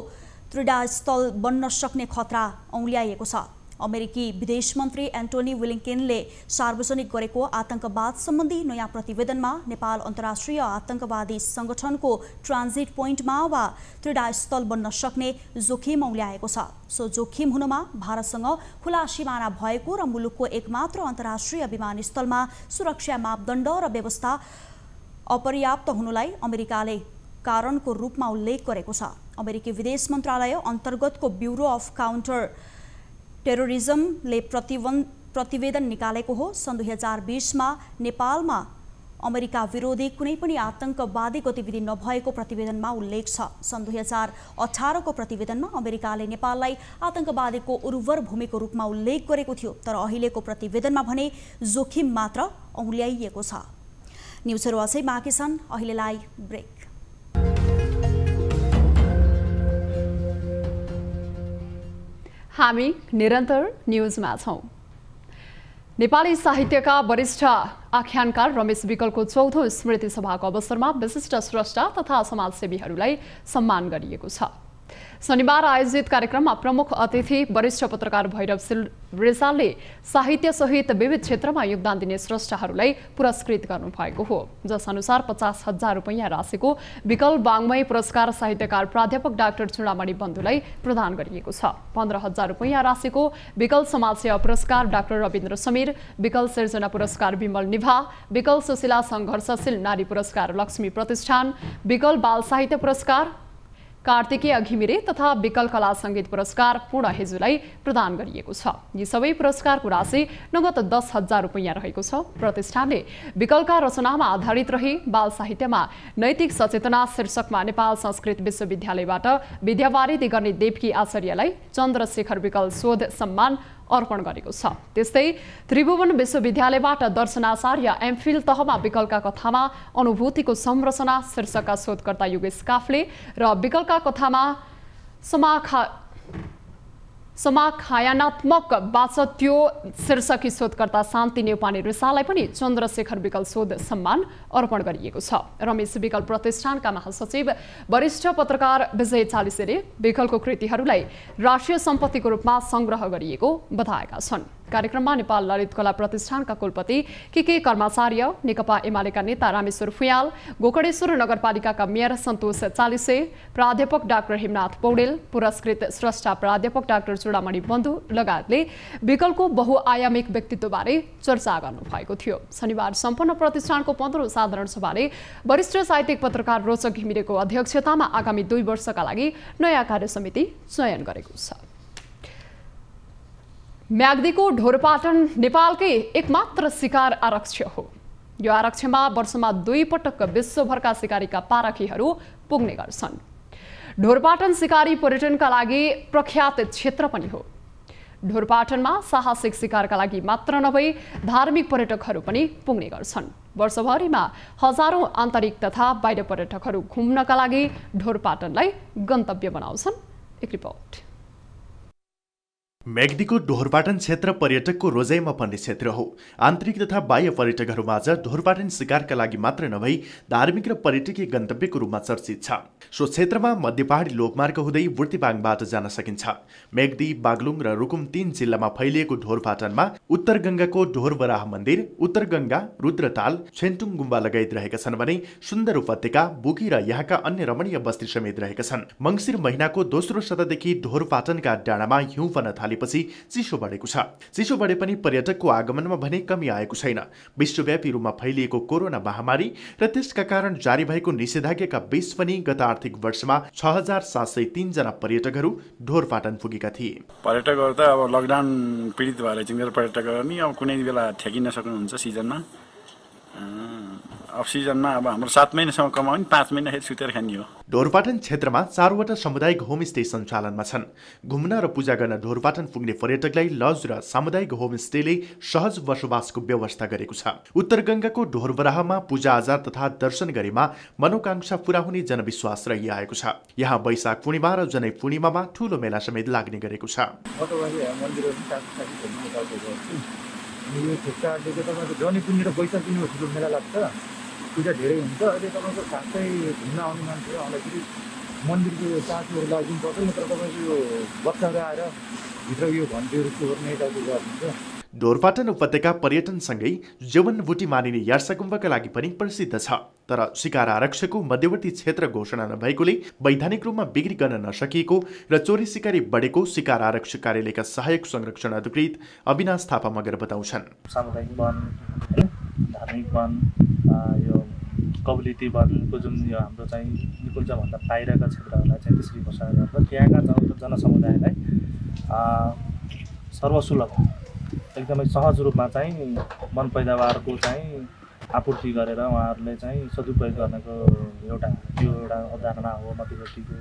Speaker 2: क्रीडास्थल बन्न सक्ने खतरा औँल्याएको छ। अमेरिकी विदेश मन्त्री एन्टोनी ब्लिङ्केनले सार्वजनिक गरेको आतंकवाद सम्बन्धी नयाँ प्रतिवेदनमा नेपाल अन्तर्राष्ट्रिय आतंकवादी संगठनको ट्रान्जिट पोइन्टमा वा क्रीडास्थल बन्न सक्ने जोखिम औँल्याएको छ। सो जोखिम हुनुमा भारतसँग खुला सिमाना भएको र मुलुकको एकमात्र अन्तर्राष्ट्रिय विमानस्थलमा सुरक्षा मापदण्ड र व्यवस्था अपर्याप्त हुनुलाई अमेरिकाले कारणको रूपमा उल्लेख गरेको छ। अमेरिकी विदेश मन्त्रालय अन्तर्गतको ब्युरो अफ काउन्टर टेरोरिज्मले प्रतिवेदन निकालेको हो। सन् 2020 मा नेपालमा अमेरिका विरोधी कुनै पनि आतंकवादी गतिविधि नभएको प्रतिवेदनमा उल्लेख छ। सन् 2018 को प्रतिवेदनमा अमेरिकाले नेपाललाई आतंकवादीको उर्वर भूमिको रूपमा उल्लेख गरेको थियो, तर अहिलेको प्रतिवेदनमा भने जोखिम मात्र औँल्याइएको छ। न्युजहरू अझै बाँकी छन्, अहिलेलाई ब्रेक।
Speaker 1: हामी निरन्तर न्युजमा छौं। नेपाली साहित्यका वरिष्ठ आख्यानकार रमेश विकलको 4औं स्मृति सभाको अवसरमा विशिष्ट स्रष्टा तथा समाजसेवीहरूलाई सम्मान गरिएको छ। शनिबार आयोजित कार्यक्रममा प्रमुख अतिथि वरिष्ठ पत्रकार भैरव रिजालले साहित्य सहित विविध क्षेत्रमा योगदान दिने स्रष्टाहरूलाई पुरस्कृत गर्नुभएको हो। जसअनुसार 50,000 रुपैयाँ राशिको विकल वाङ्मय पुरस्कार साहित्यकार प्राध्यापक डाक्टर चूडामणि बन्धुलाई प्रदान गरिएको छ। 15,000 रुपैयाँ राशिको विकल समाजसेवा पुरस्कार डाक्टर रविन्द्र समीर, विकल सिर्जना पुरस्कार विमल निभा, विकल सुशीला संघर्षशील नारी पुरस्कार लक्ष्मी प्रतिष्ठान, विकल बाल साहित्य पुरस्कार कार्तिकेय घिमिरे तथा विकल कला संगीत पुरस्कार पूर्ण हेजुलाई प्रदान गरिएको छ। यी सबै पुरस्कारको राशि नगद 10,000 रुपैयाँ रहेको छ। प्रतिष्ठानले विकलका रचनामा आधारित रही बाल साहित्यमा नैतिक सचेतना शीर्षकमा नेपाल संस्कृत विश्वविद्यालयबाट विद्यावारिधि गर्ने देवकी आचार्यलाई चन्द्रशेखर विकल शोध सम्मान अर्पण गरेको छ। त्यस्तै त्रिभुवन विश्वविद्यालयबाट दर्शनाचार्य एमफिल तहमा विकलका कथामा अनुभूतिको संरचना शीर्षकका शोधकर्ता योगेश काफले र विकलका कथामा समाख्यानात्मक वाचत्यो शीर्षकी शोधकर्ता शान्ति नेउपाने रिसालाई पनि चन्द्रशेखर विकल शोध सम्मान अर्पण गरिएको छ। रमेश विकल प्रतिष्ठानका महासचिव वरिष्ठ पत्रकार विजय चालिसेले विकलको कृतिहरूलाई राष्ट्रिय सम्पत्तिको रूपमा संग्रह गरिएको बताएका छन्। कार्यक्रममा नेपाल ललित कला प्रतिष्ठानका कुलपति के कर्माचार्य, नेकपा एमालेका नेता रामेश्वर फुयाल, गोकर्णेश्वर नगरपालिकाका मेयर सन्तोष चालिसे, प्राध्यापक डाक्टर हेमनाथ पौडेल, पुरस्कृत स्रष्टा प्राध्यापक डाक्टर चूडामणि बन्धु लगायतले विकलको बहुआयामिक व्यक्तित्वबारे चर्चा गर्नुभएको थियो। शनिबार सम्पन्न प्रतिष्ठानको 15औं साधारण सभाले वरिष्ठ साहित्यिक पत्रकार रोचक घिमिरेको अध्यक्षतामा आगामी 2 वर्षका लागि नयाँ कार्यसमिति चयन गरेको छ। म्याग्दीको ढोरपाटन नेपालकै एकमात्र शिकार आरक्ष हो। यो आरक्षमा वर्षमा 2 पटक विश्वभरका शिकारीका पारखीहरू पुग्ने गर्छन्। ढोरपाटन शिकारी पर्यटनका लागि प्रख्यात क्षेत्र पनि हो। ढोरपाटनमा साहसिक शिकारका लागि मात्र नभई धार्मिक पर्यटकहरू पनि पुग्ने गर्छन्। वर्षभरिमा हजारौं आन्तरिक तथा बाहिर पर्यटकहरू घुम्नका लागि ढोरपाटनलाई गन्तव्य बनाउँछन्। एक रिपोर्ट।
Speaker 4: मेग्दीको ढोरपाटन क्षेत्र पर्यटकको रोजाइमा पर्ने क्षेत्र हो। आन्तरिक तथा बाह्य पर्यटकहरूमाझ ढोरपाटन शिकारका लागि मात्र नभई धार्मिक र पर्यटकीय गन्तव्यको रूपमा चर्चित छ। सो क्षेत्रमा मध्य पहाडी लोकमार्ग हुँदै बुर्तिबाङबाट जान सकिन्छ। मेग्दी, बागलुङ र रुकुम 3 जिल्लामा फैलिएको ढोरपाटनमा उत्तर गङ्गाको ढोरबराह मन्दिर, उत्तर गङ्गा, रुद्रताल, छेन्टुङ गुम्बा लगायत रहेका छन् भने सुन्दर उपत्यका, बुकी र यहाँका अन्य रमणीय बस्ती समेत रहेका छन्। मङ्सिर महिनाको दोस्रो सतहदेखि ढोरपाटनका डाँडामा हिउँ पर्न थालेपछि चिसो बढेको छ। चिसो बढे पनि पर्यटकको आगमनमा भने कमी आएको छैन। विश्वव्यापी रूपमा फैलिएको कोरोना महामारी र त्यसका कारण जारी भएको निषेधाज्ञाका बीच पनि गत आर्थिक वर्षमा 6703 जना पर्यटकहरू ढोरपाटन पुगेका थिए।
Speaker 11: पर्यटकहरू त अब लकडाउन पीडित भएर चाहिँ पर्यटकहरू नि अब कुनै बेला ठेकिन सक्नुहुन्छ सिजनमा। अफ सिजनमा अब हाम्रो 7 महिनासम्म कमाउने 5 महिना सुतेर खाने हो।
Speaker 4: ढोरपाटन क्षेत्रमा 4वटा सामुदायिक होमस्टे सञ्चालनमा छन्। घुम्न र पूजा गर्न ढोरपाटन पुग्ने पर्यटकलाई लज र सामुदायिक होमस्टेले सहज बसोबासको व्यवस्था गरेको छ। उत्तर गङ्गाको ढोरबराहमा पूजाआजा तथा दर्शन गरेमा मनोकांक्षा पूरा हुने जनविश्वास रहिआएको छ। यहाँ वैशाख पूर्णिमा र जनै पूर्णिमामा ठूलो मेला समेत लाग्ने गरेको छ।
Speaker 12: यो क्षेत्रले चाहिँ तपाईँको जनै पुण्य र वैशाख पूर्णिमा ठुलो मेला लाग्छ। पूजा धेरै हुन्छ। अहिले तपाईँको खासै घुम्न आउने मान्छेहरू आउँदाखेरि मन्दिरको यो चार्जहरू लाग्नु पर्छ, नत्र तपाईँको यो बच्चाहरू आएर भित्र यो घन्टीहरू चोर्ने टाइपको गर्नुहुन्छ।
Speaker 4: ढोरपाटन उपत्यका पर्यटनसँगै जीवनबुटी मानिने यार्साकुम्भका लागि पनि प्रसिद्ध छ। तर शिकार आरक्षको मध्यवर्ती क्षेत्र घोषणा नभएकोले वैधानिक रूपमा बिक्री गर्न नसकिएको र चोरी सिकारी बढेको शिकार आरक्षक कार्यालयका सहायक संरक्षण अधिकृत अविनाश थापा मगर बताउँछन्।
Speaker 13: सामुदायिक वन, धार्मिक वन, यो कबुलिटी वनको जुन यो हाम्रो चाहिँ निकुञ्जभन्दा बाहिरका क्षेत्रहरूलाई चाहिँ त्यसरी घोषणा गर्दा त्यहाँका जनसमुदायलाई सर्वसुलभ एकदमै सहज रूपमा चाहिँ वन पैदावारको चाहिँ आपूर्ति गरेर उहाँहरूले चाहिँ सदुपयोग गर्नको एउटा अवधारणा हो मध्यवर्तीको।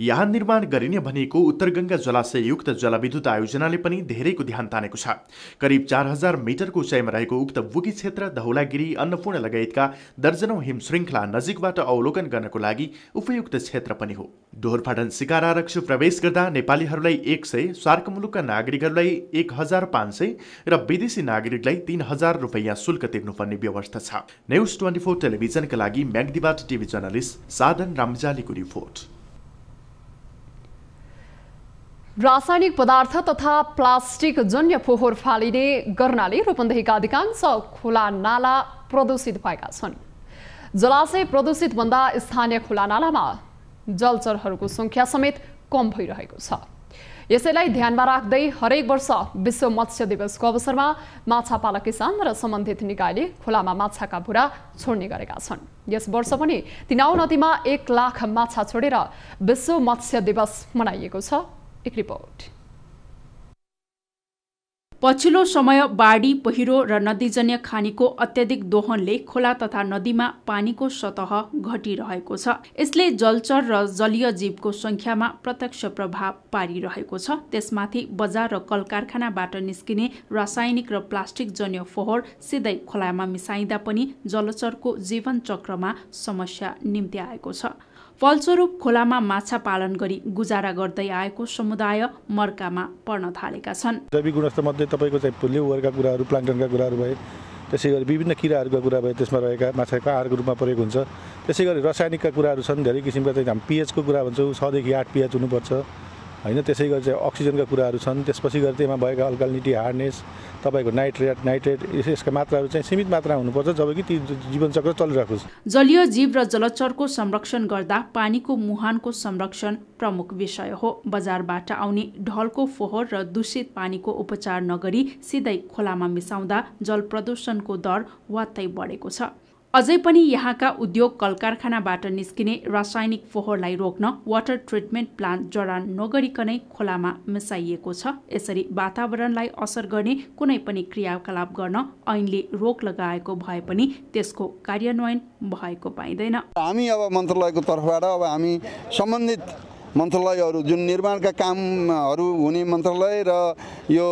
Speaker 4: यहाँ निर्माण गरिने भनेको उत्तर गङ्गा जलाशययुक्त जलविद्युत आयोजनाले पनि धेरैको ध्यान तानेको छ। करिब 4000 मिटरको उचाइमा रहेको उक्त बुकी क्षेत्र धौलागिरी, अन्नपूर्ण लगायतका दर्जनौं हिम श्रृङ्खला नजिकबाट अवलोकन गर्नको लागि उपयुक्त क्षेत्र पनि हो। ढोरपाटन शिकार आरक्ष प्रवेश गर्दा नेपालीहरूलाई 100, सार्क मुलुकका नागरिकहरूलाई 1500 र विदेशी नागरिकलाई 3000 रुपैयाँ शुल्क तिर्नुपर्ने व्यवस्था छ। न्युज 24 टेलिभिजनका लागि म्याग्दीबाट टिभी जर्नलिस्ट साधन रामजालीको रिपोर्ट।
Speaker 1: रासायनिक पदार्थ तथा प्लास्टिक जन्य फोहोर फालिने गर्नाले रूपन्देहीका अधिकांश खोला नाला प्रदूषित भएका छन्। जलाशय प्रदूषित भन्दा स्थानीय खोला नालामा जलचरहरूको संख्या समेत कम भइरहेको छ। यसैलाई ध्यानमा राख्दै हरेक वर्ष विश्व मत्स्य दिवसको अवसरमा माछापालक किसान र सम्बन्धित निकायले खोलामा माछाका भुरा छोड्ने गरेका छन्। यस वर्ष पनि तिनाउ नदीमा 1 लाख माछा छोडेर विश्व मत्स्य दिवस मनाइएको छ। एक रिपोर्ट।
Speaker 14: पछिल्लो समय बाढी, पहिरो र नदीजन्य खानीको अत्याधिक दोहनले खोला तथा नदीमा पानीको सतह घटिरहेको छ। यसले जलचर र जलीय जीवको संख्यामा प्रत्यक्ष प्रभाव पारिरहेको छ। त्यसमाथि बजार र कल कारखानाबाट निस्किने रासायनिक र प्लास्टिक जन्य फोहोर सिधै खोलामा मिसाइँदा पनि जलचरको जीवन चक्रमा समस्या निम्ति आएको छ। फलस्वरूप खोलामा माछा पालन गरी गुजारा गर्दै आएको समुदाय मर्कामा पर्न थालेका छन्।
Speaker 15: जैविक गुणस्तरमध्ये तपाईँको चाहिँ लेउहरूका कुराहरू, प्लाङ्टनका कुराहरू भए, त्यसै गरी विभिन्न किराहरूका कुरा भए, त्यसमा रहेका माछाको आहारको रूपमा परेको हुन्छ। त्यसै गरी रासायनिकका कुराहरू छन्, धेरै किसिमका चाहिँ हामी पीएचको कुरा भन्छौँ, 6 देखि 8 पीएच हुनुपर्छ हैन। त्यसै गरी चाहिँ अक्सिजनका कुराहरू छन्। त्यसपछि गरी त्यसमा भएका अल्कालिनिटी, हार्डनेस, तपाईँको नाइट्रेट यसका मात्राहरू चाहिँ सीमित मात्रा हुनुपर्छ, जबकि ती जीवनचक्र चलिरहेको छ।
Speaker 14: जलीय जीव र जलचरको संरक्षण गर्दा पानीको मुहानको संरक्षण प्रमुख विषय हो। बजारबाट आउने ढलको फोहोर र दूषित पानीको उपचार नगरी सिधै खोलामा मिसाउँदा जल प्रदूषणको दर वात्तै बढेको छ। अझै पनि यहाँका उद्योग कल कारखानाबाट निस्किने रासायनिक फोहोरलाई रोक्न वाटर ट्रिटमेन्ट प्लान्ट जडान नगरिकनै खोलामा मिसाइएको छ। यसरी वातावरणलाई असर गर्ने कुनै पनि क्रियाकलाप गर्न ऐनले रोक लगाएको भए पनि त्यसको कार्यान्वयन भएको पाइँदैन।
Speaker 16: हामी अब मन्त्रालयको तर्फबाट अब हामी सम्बन्धित मन्त्रालयहरू जुन निर्माणका कामहरू हुने मन्त्रालय र यो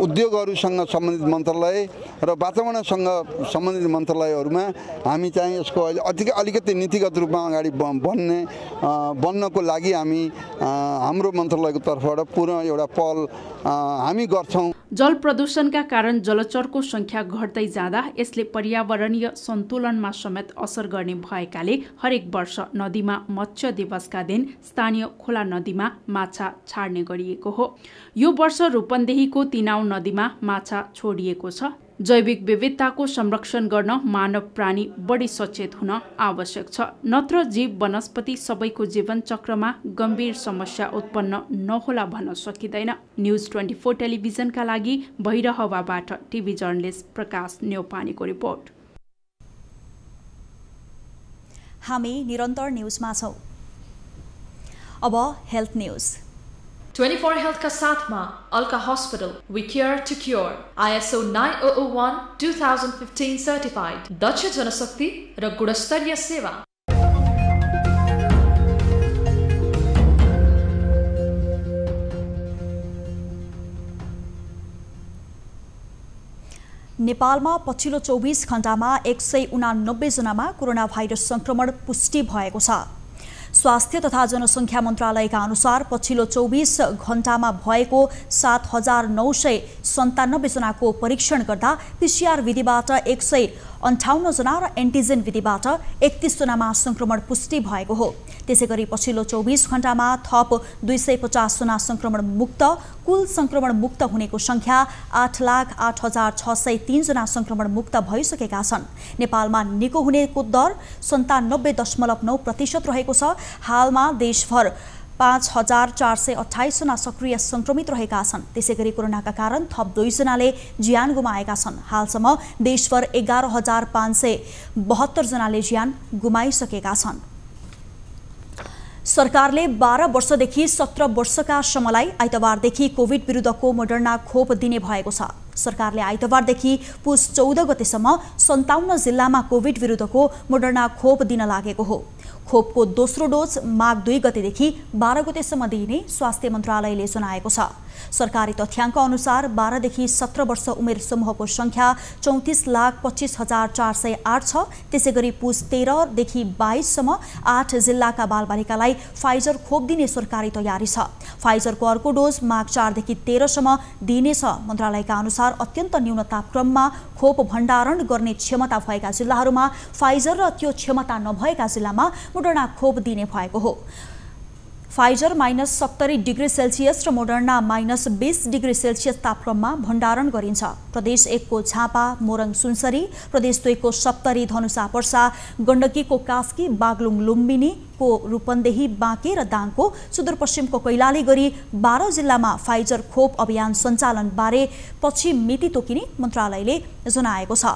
Speaker 16: उद्योगहरूसँग सम्बन्धित मन्त्रालय र वातावरणसँग सम्बन्धित मन्त्रालयहरूमा हामी चाहिँ यसको अहिले अलिकति नीतिगत रूपमा अगाडि बन्नको लागि हामी हाम्रो मन्त्रालयको तर्फबाट पूर्ण एउटा पहल हामी गर्छौँ।
Speaker 14: जल प्रदूषणका कारण जलचरको संख्या घट्दै जाँदा यसले पर्यावरणीय सन्तुलनमा समेत असर गर्ने भएकाले हरेक वर्ष नदीमा मत्स्य दिवसका दिन स्थानीय खोला नदीमा माछा छाड्ने गरिएको हो। यो वर्ष रूपन्देहीको तिनाउ नदीमा माछा छोडिएको छ। जैविक विविधताको संरक्षण गर्न मानव प्राणी बढी सचेत हुन आवश्यक छ, नत्र जीव वनस्पति सबैको जीवन चक्रमा गम्भीर समस्या उत्पन्न नहोला भन्न सकिँदैन। न्यूज 24 टेलिभिजनका लागि भैरहवाबाट टिभी जर्नलिस्ट प्रकाश न्यौपानेको रिपोर्ट।
Speaker 2: हामी निरन्तर न्यूजमा छौं। अब हेल्थ न्यूज।
Speaker 17: 24 हेल्थ का साथमा Alka hospital, we care to cure, ISO 9001:2015 certified, दक्ष जनशक्ति र गुणस्तरीय सेवा।
Speaker 2: नेपालमा पछिल्लो 24 घण्टामा 189 जनामा कोरोना भाइरस संक्रमण पुष्टि भएको छ। स्वास्थ्य तथा जनसङ्ख्या मन्त्रालयका अनुसार पछिल्लो 24 घण्टामा भएको 7997 जनाको परीक्षण गर्दा PCR विधिबाट 158 जना र एन्टिजेन विधिबाट 31 जनामा संक्रमण पुष्टि भएको हो। त्यसैगरी पछिल्लो 24 घण्टामा थप 250 जना संक्रमण मुक्त, कुल संक्रमण मुक्त हुनेको संख्या 8,08,603 जना संक्रमण मुक्त भइसकेका छन्। नेपालमा निको हुनेको दर 97.9% रहेको छ। हालमा देशभर 5,428 जना सक्रिय संक्रमित रहेका छन्। त्यसैगरी कोरोनाका कारण थप 2 जनाले ज्यान गुमाएका छन्। हालसम्म देशभर 11,572 जनाले ज्यान गुमाइसकेका छन्। सरकारले 12 वर्षदेखि 17 वर्षका समूहलाई आइतबारदेखि कोभिड विरुद्धको मोडर्ना खोप दिने भएको छ। सरकारले आइतबारदेखि पुस 14 गतेसम्म 57 जिल्लामा कोभिड विरुद्धको मोडर्ना खोप दिन लागेको हो। खोपको दोस्रो डोज माघ 2 गतेदेखि 12 गतेसम्म दिइने स्वास्थ्य मन्त्रालयले जनाएको छ। सरकारी तथ्याङ्क अनुसार 12 देखि 17 वर्ष उमेर समूहको संख्या 34,25,408 छ। त्यसैगरी पुस 13 देखि 22 सम्म 8 जिल्लाका बालबालिकालाई फाइजर खोप दिने सरकारी तयारी छ। फाइजरको अर्को डोज माघ 4 देखि 13 सम्म दिइनेछ। मन्त्रालयका अनुसार अत्यन्त न्यून तापक्रममा खोप भण्डारण गर्ने क्षमता भएका जिल्लाहरूमा फाइजर र त्यो क्षमता नभएका जिल्लामा मोडर्ना खोप दिने भएको हो। फाइजर -70 डिग्री सेल्सियस र मोडर्ना -20 डिग्री सेल्सियस तापक्रममा भण्डारण गरिन्छ। प्रदेश 1 को झापा, मोरङ, सुनसरी, प्रदेश 2 को सप्तरी, धनुषा, पर्सा, गण्डकीको कास्की, बागलुङ, लुम्बिनी को रूपन्देही, बाँके र दाङको सुदूरपश्चिमको कैलाली गरी 12 जिल्लामा फाइजर खोप अभियान सञ्चालन बारे पछि मिति तोकिने मन्त्रालयले जनाएको छ।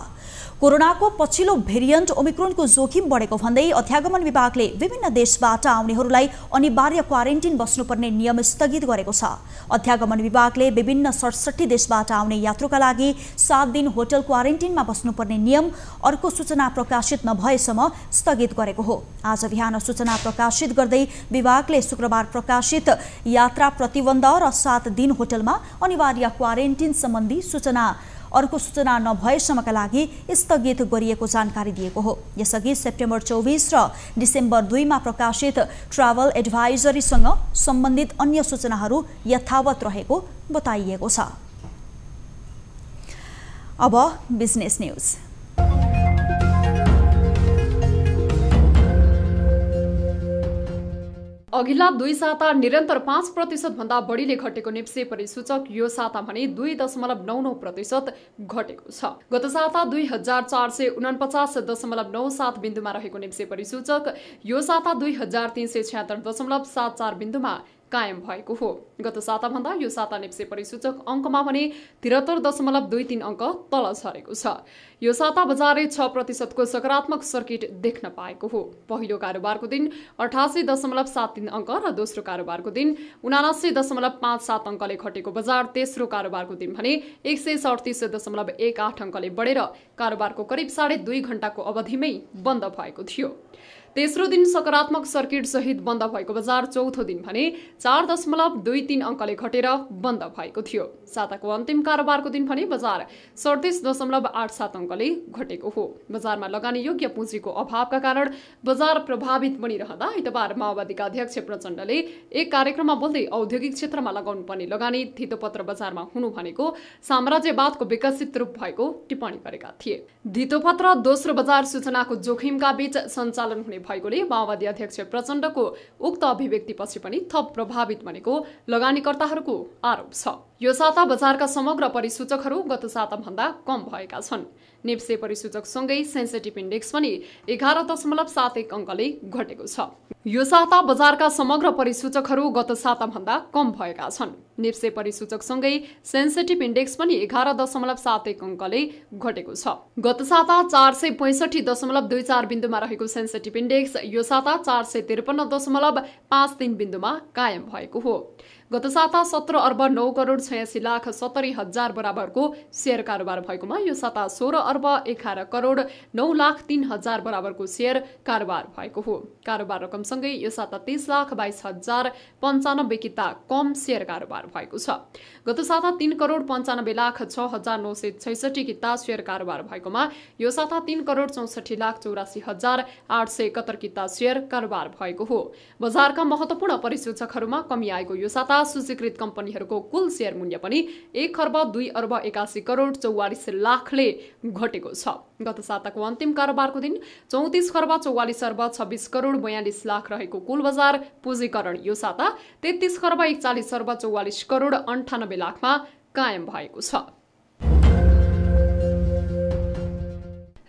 Speaker 2: कोरोनाको पछिल्लो भेरिएन्ट ओमिक्रोनको जोखिम बढेको भन्दै अध्यागमन विभागले विभिन्न देशबाट आउनेहरूलाई अनिवार्य क्वारेन्टिन बस्नुपर्ने नियम स्थगित गरेको छ। अध्यागमन विभागले विभिन्न 67 देशबाट आउने यात्रुका लागि 7 दिन होटल क्वारेन्टिनमा बस्नुपर्ने नियम अर्को सूचना प्रकाशित नभएसम्म स्थगित गरेको हो। आज बिहान सूचना प्रकाशित गर्दै विभागले शुक्रबार प्रकाशित यात्रा प्रतिबन्ध र 7 दिन होटलमा अनिवार्य क्वारेन्टिन सम्बन्धी सूचना अर्को सूचना नभएसम्मका लागि स्थगित गरिएको जानकारी दिएको हो। यसअघि सेप्टेम्बर 24 र डिसेम्बर 2 मा प्रकाशित ट्राभल एडभाइजरीसँग सम्बन्धित अन्य सूचनाहरू यथावत रहेको बताइएको छ। अब बिजनेस न्यूज।
Speaker 1: अघिल्ला 2 साता निरन्तर 5% भन्दा बढीले घटेको नेप्से परिसूचक यो साता भने 2.99% घटेको छ। गत साता 2449.97 बिन्दुमा रहेको नेप्से परिसूचक यो साता 2376.74 बिन्दुमा कायम भएको हो। गत साता भन्दा यो साता नेप्से परिसूचक अङ्कमा भने 73.23 अङ्क तल झरेको छ। यो साता बजारले 6% को सकारात्मक सर्किट देख्न पाएको हो। पहिलो कारोबारको दिन 88.73 अङ्क र दोस्रो कारोबारको दिन 79.57 अङ्कले घटेको बजार तेस्रो कारोबारको दिन भने 137.18 अङ्कले बढेर कारोबारको करिब 2.5 घण्टाको अवधिमै बन्द भएको थियो। तेस्रो दिन सकारात्मक सर्किट सहित बन्द भएको बजार चौथो दिन भने 4.23 अङ्कले घटेर बन्द भएको थियो। साताको अन्तिम कारोबारको दिन भने बजार 37.87 अङ्कले घटेको हो। बजारमा लगानी योग्य पुँजीको अभावका कारण बजार प्रभावित बनिरहँदा आइतबार माओवादीका अध्यक्ष प्रचण्डले एक कार्यक्रममा बोल्दै औद्योगिक क्षेत्रमा लगाउनु पर्ने लगानी धितोपत्र बजारमा हुनु भनेको साम्राज्यवादको विकसित रूप भएको टिप्पणी गरेका थिए। धितोपत्र दोस्रो बजार सूचनाको जोखिमका बीच सञ्चालन हुने भएकोले माओवादी अध्यक्ष प्रचण्डको उक्त अभिव्यक्तिपछि पनि थप प्रभावित बनेको लगानीकर्ताहरूको आरोप छ। यो साता बजारका समग्र परिसूचकहरू गत साताभन्दा कम भएका छन्। नेप्से परिसूचकसँगै सेन्सिटिभ इन्डेक्स पनि 11.71 अङ्कले घटेको छ। यो साता बजारका समग्र परिसूचकहरू गत साताभन्दा कम भएका छन्। नेप्से परिसूचकसँगै सेन्सिटिभ इन्डेक्स पनि 11.71 अङ्कले घटेको छ। गत साता 465.24 बिन्दुमा रहेको सेन्सिटिभ इन्डेक्स यो साता 453.53 बिन्दुमा कायम भएको हो। गत साता 17 अर्ब 9 करोड 86 लाख 70 हजार बराबरको शेयर कारोबार भएकोमा यो साता 16 अर्ब 11 करोड 9 लाख 3 हजार बराबरको शेयर कारोबार भएको हो। कारोबार रकमसँगै यो साता 30 लाख 22 हजार 95 किता कम शेयर कारोबार भएको छ। गत साता 3 करोड 95 लाख 6 हजार 966 किता शेयर कारोबार भएकोमा यो साता 3 करोड 64 लाख 84 हजार 871 किता शेयर कारोबार भएको हो। बजारका महत्वपूर्ण परिसूचकहरूमा कमी आएको यो साता सूचीकृत कम्पनीहरूको कुल शेयर मूल्य पनि 1 खर्ब 2 अर्ब 81 करोड 44 लाखले घटेको छ। गत साताको अन्तिम कारोबारको दिन 34 खर्ब 44 अर्ब 26 करोड 42 लाख रहेको कुल बजार पुँजीकरण यो साता 33 खर्ब 41 अर्ब 44 करोड 98 लाखमा कायम भएको छ।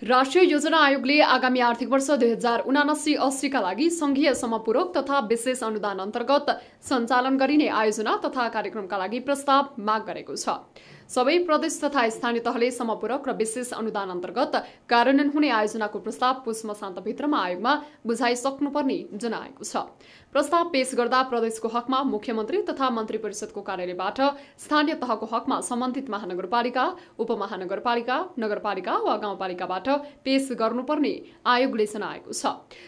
Speaker 1: राष्ट्रिय योजना आयोगले आगामी आर्थिक वर्ष 2079-80 का लागि संघीय समपूरक तथा विशेष अनुदान अन्तर्गत सञ्चालन गरिने आयोजना तथा कार्यक्रमका लागि प्रस्ताव माग गरेको छ। सबै प्रदेश तथा स्थानीय तहले समपूरक र विशेष अनुदान अन्तर्गत कार्यान्वयन हुने आयोजनाको प्रस्ताव पुष मसान्तभित्रमा आयोगमा बुझाइसक्नुपर्ने जनाएको छ। प्रस्ताव पेश गर्दा प्रदेशको हकमा मुख्यमन्त्री तथा मन्त्री परिषदको कार्यालयबाट स्थानीय तहको हकमा सम्बन्धित महानगरपालिका, उपमहानगरपालिका, नगरपालिका वा गाउँपालिकाबाट पेश गर्नुपर्ने आयोगले जनाएको छ।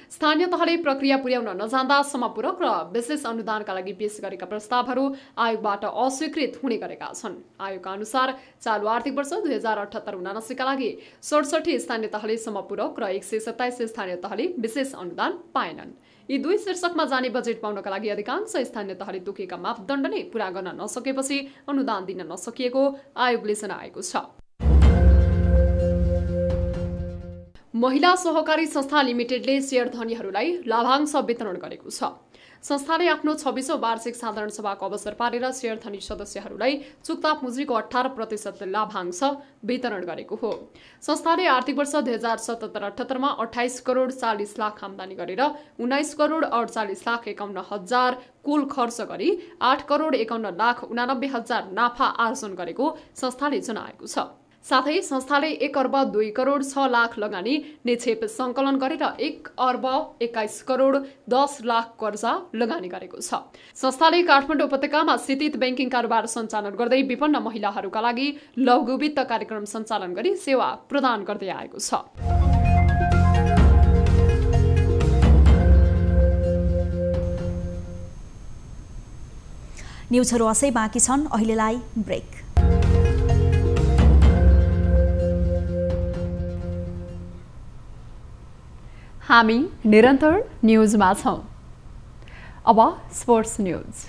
Speaker 1: स्थानीय तहले प्रक्रिया पुर्याउन नजान्दा समपूरक र विशेष अनुदानका लागि पेश गरेका प्रस्तावहरू आयोगबाट अस्वीकृत हुने गरेका छन्। आयोगका अनुसार चालु आर्थिक वर्ष 2078-79 का लागि 67 स्थानीय तहले समपूरक र 127 स्थानीय तहले विशेष अनुदान पाएनन्। यी दुई शीर्षकमा जाने बजेट पाउनका लागि अधिकांश स्थानीय तहले तोकेका मापदण्ड नै पूरा गर्न नसकेपछि अनुदान दिन नसकिएको आयोगले जनाएको छ। महिला सहकारी संस्था लिमिटेडले शेयर धनीहरूलाई लाभांश वितरण गरेको छ। संस्थाले आफ्नो 26औं वार्षिक साधारण सभाको अवसर पारेर शेयर धनी सदस्यहरूलाई चुक्ता पुँजीको 18% लाभांश वितरण गरेको हो। संस्थाले आर्थिक वर्ष 2077-78 मा 28 करोड 40 लाख आमदानी गरेर 19 करोड 48 लाख 51 हजार कुल खर्च गरी 8 करोड 51 लाख 89 हजार नाफा आर्जन गरेको संस्थाले जनाएको छ। साथै संस्थाले 1 अर्ब 2 करोड 6 लाख लगानी निक्षेप संकलन गरेर 1 अर्ब 21 करोड 10 लाख कर्जा लगानी गरेको छ। संस्थाले काठमाडौँ उपत्यकामा स्थित ब्याङ्किङ कारोबार सञ्चालन गर्दै विपन्न महिलाहरूका लागि लघु वित्त कार्यक्रम सञ्चालन गरी सेवा प्रदान गर्दै आएको छ।
Speaker 2: न्युजहरू अझै बाँकी छन्, अहिलेलाई ब्रेक।
Speaker 1: हामी निरन्तर न्युजमा छौं। अब स्पोर्ट्स न्युज।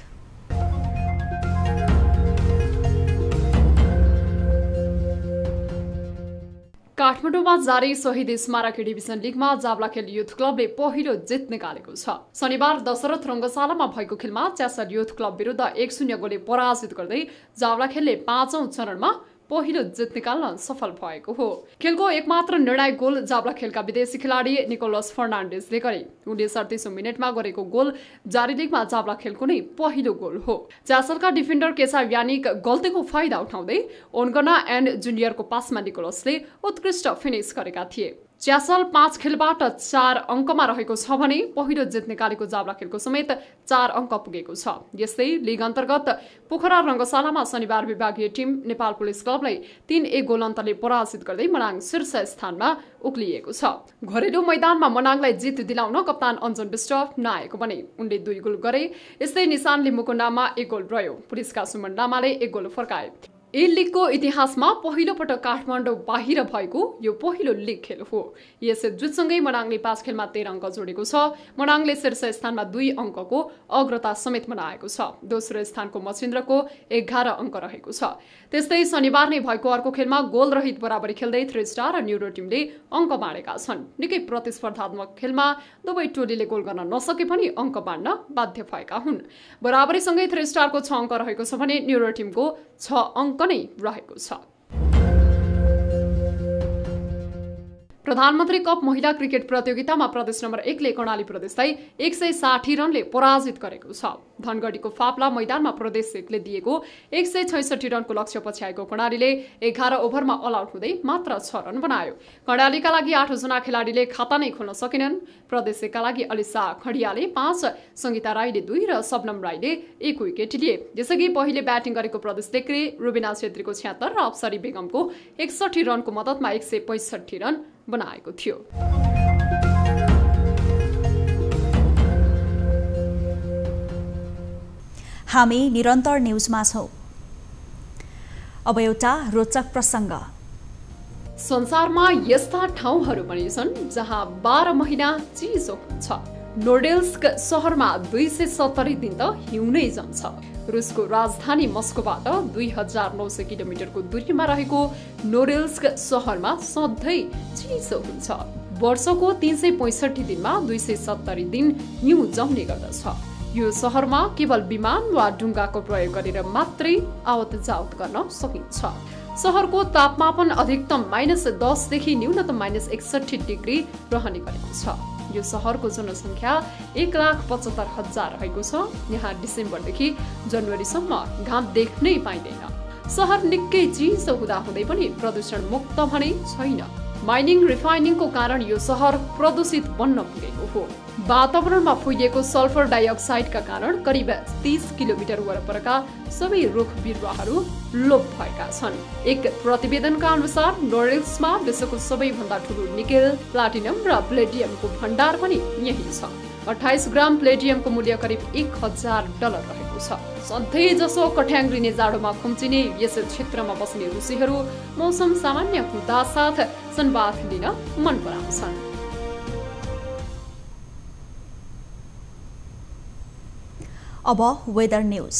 Speaker 1: काठमाडौँमा जारी शहीद स्मारक डिभिजन लिगमा जावलाखेल युथ क्लबले पहिलो जित निकालेको छ। शनिबार दशरथ रङ्गशालामा भएको खेलमा च्यासल युथ क्लब विरुद्ध 1-0 गोलले पराजित गर्दै जावलाखेलले 5औं चरणमा पहिलो जित निकाल्न सफल भएको हो। खेलको एकमात्र निर्णायक गोल जावलाखेलका विदेशी खेलाडी निकोलस फर्नान्डेजले गरे। उनले 37औं मिनेटमा गरेको गोल जारी लिगमा जावलाखेलको नै पहिलो गोल हो। च्यासलका डिफेन्डर केसा यानिक गल्तीको फाइदा उठाउँदै ओन्गना एन्ड जुनियरको पासमा निकोलसले उत्कृष्ट फिनिश गरेका थिए। च्यासल 5 खेलबाट 4 अङ्कमा रहेको छ भने पहिलो जित निकालेको जावला खेलको समेत 4 अङ्क पुगेको छ। यस्तै लिग अन्तर्गत पोखरा रङ्गशालामा शनिबार विभागीय टिम नेपाल पुलिस क्लबलाई 3-1 गोल अन्तरले पराजित गर्दै मनाङ शीर्ष स्थानमा उक्लिएको छ। घरेलु मैदानमा मनाङलाई जित दिलाउन कप्तान अञ्जन विष्ट नआएको बने। उनले 2 गोल गरे। यस्तै निशान लिम्बुको नाममा 1 गोल रह्यो। पुलिसका सुमन लामाले 1 गोल फर्काए। ए लिगको इतिहासमा पहिलो पटक काठमाडौँ बाहिर भएको यो पहिलो लिग खेल हो। यस जितसँगै मनाङले 5 खेलमा 13 अङ्क जोडेको छ। मनाङले शीर्ष स्थानमा 2 अङ्कको अग्रता समेत बनाएको छ। दोस्रो स्थानको मचिन्द्रको 11 अङ्क रहेको छ। त्यस्तै शनिबार नै भएको अर्को खेलमा गोल रहित बराबरी खेल्दै 3 स्टार र न्युरो टिमले अङ्क बाँडेका छन्। निकै प्रतिस्पर्धात्मक खेलमा दुवै टोलीले गोल गर्न नसके पनि अङ्क बाँड्न बाध्य भएका हुन्। बराबरीसँगै 3 स्टारको 6 अङ्क रहेको छ भने न्युरो टिमको 6 अङ्क नै रहेको छ। प्रधानमन्त्री कप महिला क्रिकेट प्रतियोगितामा प्रदेश नम्बर 1 ले कर्णाली प्रदेशलाई 160 रनले पराजित गरेको छ। धनगढीको फाप्ला मैदानमा प्रदेश 1 ले दिएको 166 रनको लक्ष्य पछ्याएको कर्णालीले 11 ओभरमा अल आउट हुँदै मात्र 6 रन बनायो। कर्णालीका लागि 8 जना खेलाडीले खाता नै खोल्न सकेनन्। प्रदेश 1 का लागि अलिसा खडियाले 5, संगीता राईले 2 र सबनम राईले 1 विकेट लिए। यसअघि पहिले ब्याटिङ गरेको प्रदेश 1 ले रुबिना छेत्रीको 76 र अप्सरी बेगमको 61 रनको मद्दतमा 165 रन बनाएको थियो।
Speaker 2: हामी निरन्तर न्यूजमा छौं। अब एउटा रोचक प्रसंग।
Speaker 1: संसारमा यस्ता ठाउँहरू पनि छन् जहाँ 12 महिना चिसो हुन्छ। नोर्डेल्स्क शहरमा 270 दिन त हिउँ नै जम्छ। रुसको राजधानी मस्कोबाट 2900 किलोमिटरको दूरीमा रहेको नोरेल्स्क शहरमा सधैँ चिसो हुन्छ। वर्षको 365 दिनमा 270 दिन हिउँ जम्ने गर्दछ। यो शहरमा केवल विमान वा डुङ्गाको प्रयोग गरेर मात्रै आवत जावत गर्न सकिन्छ। शहरको तापमापन अधिकतम -10 देखि न्यूनतम -61 डिग्री रहने गरेको छ। यो शहरको जनसङ्ख्या 1,75,000 रहेको छ। यहाँ डिसेम्बरदेखि जनवरीसम्म घाम देख्नै पाइँदैन। शहर निकै चिसो हुँदाहुँदै पनि प्रदूषण मुक्त भने छैन। माइनिङ रिफाइनिङको कारण यो शहर प्रदूषित बन्न पुगेको हो। वातावरणमा फैलिएको सल्फर डाइअक्साइडका कारण करिब 30 किलोमिटर वरपरका सबै रुख बिरुवाहरू लोप भएका छन्। एक प्रतिवेदनका अनुसार नोरेल्स्कमा विश्वको सबैभन्दा ठूलो निकेल, प्लाटिनम र प्लेटियमको भण्डार पनि यही छ। 28 ग्राम प्लेटियमको मूल्य करिब $1000 रहेको छ। सधैँ जसो कठ्याङ्ग्रिने जाडोमा खुम्चिने यस क्षेत्रमा बस्ने रुसीहरू मौसम सामान्य हुँदा साथ सनबाथ लिन मन पराउँछन्।
Speaker 2: अब वेदर न्यूज।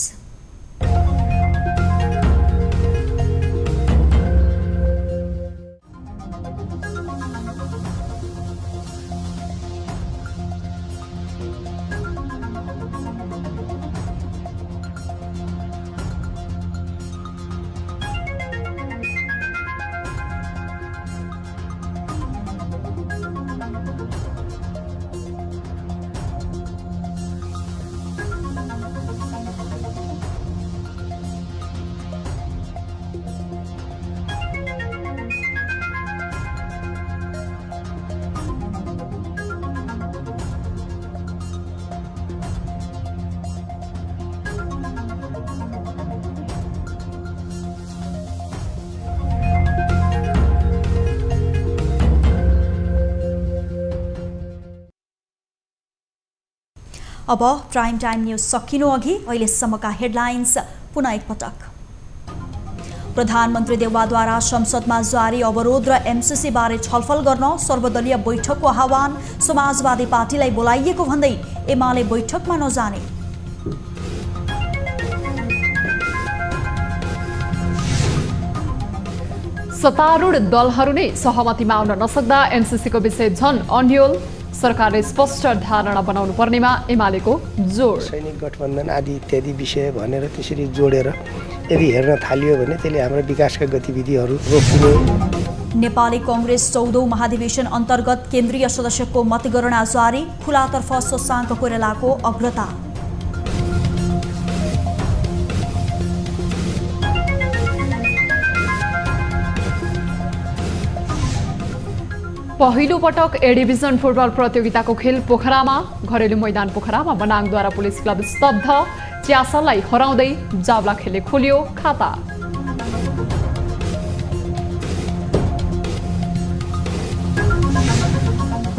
Speaker 2: अब प्राइम टाइम न्यूज सकिनु अघि अहिलेसम्मका हेडलाइन्स पुनः एकपटक। प्रधानमन्त्री देउवाद्वारा संसदमा जारी अवरोध र एमसीसी बारे छलफल गर्न सर्वदलीय बैठकको आह्वान। समाजवादी पार्टीलाई बोलाइएको भन्दै एमाले बैठकमा नजाने।
Speaker 1: सत्तारूढ दलहरू नै सहमतिमा आउन नसक्दा एमसीसीको विषय झन अन्यल। सरकारले स्पष्ट धारणा बनाउनु पर्नेमा एमालेको जोड।
Speaker 3: सैनिक गठबन्धन आदि इत्यादि विषय भनेर त्यसरी जोडेर यदि हेर्न थालियो भने त्यसले हाम्रो विकासका गतिविधिहरू रोकिने।
Speaker 2: नेपाली कांग्रेस 14औं महाधिवेशन अन्तर्गत केन्द्रीय सदस्यको मतगणना जारी। खुलातर्फ शशाङ्क कोइरालाको अग्रता।
Speaker 1: पहिलो पटक ए डिभिजन फुटबल प्रतियोगिताको खेल पोखरामा। घरेलु मैदान पोखरामा बनाङद्वारा पुलिस क्लब स्तब्ध। च्यासललाई हराउँदै जावला खेलले खोल्यो खाता।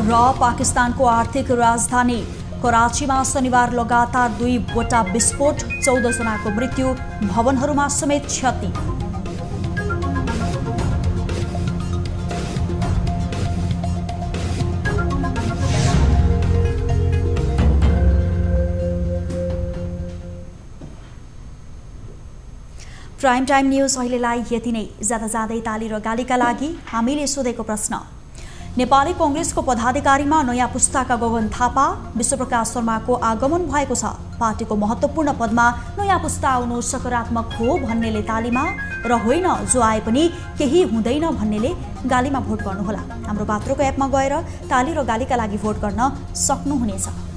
Speaker 2: र पाकिस्तानको आर्थिक राजधानी कराचीमा शनिबार लगातार 2वटा विस्फोट, 14 जनाको मृत्यु, भवनहरूमा समेत क्षति। प्राइम टाइम न्यूज अहिलेलाई यति नै। जाँदै ताली र गालीका लागि हामीले सोधेको प्रश्न, नेपाली कांग्रेसको पदाधिकारीमा नयाँ पुस्ताका गगन थापा, विश्वप्रकाश शर्माको आगमन भएको छ। पार्टीको महत्त्वपूर्ण पदमा नयाँ पुस्ता आउनु सकारात्मक हो भन्नेले तालीमा र होइन जो आए पनि केही हुँदैन भन्नेले गालीमा भोट गर्नुहोला। हाम्रो पात्रोको एपमा गएर ताली र गालीका लागि भोट गर्न सक्नुहुनेछ।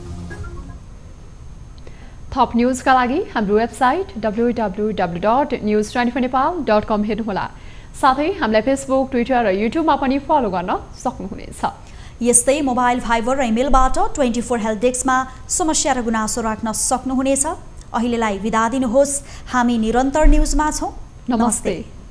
Speaker 1: थप न्यूजका लागि हाम्रो वेबसाइट www.news24nepal.com हेर्नुहोला। साथै हामीलाई फेसबुक, ट्विटर र युट्युबमा पनि फलो गर्न सक्नुहुनेछ।
Speaker 2: यस्तै मोबाइल, फाइबर र इमेलबाट 24 हेल्थ डेस्कमा समस्या र गुनासो राख्न सक्नुहुनेछ। अहिलेलाई बिदा दिनुहोस्। हामी निरन्तर न्यूजमा छौं। नमस्ते।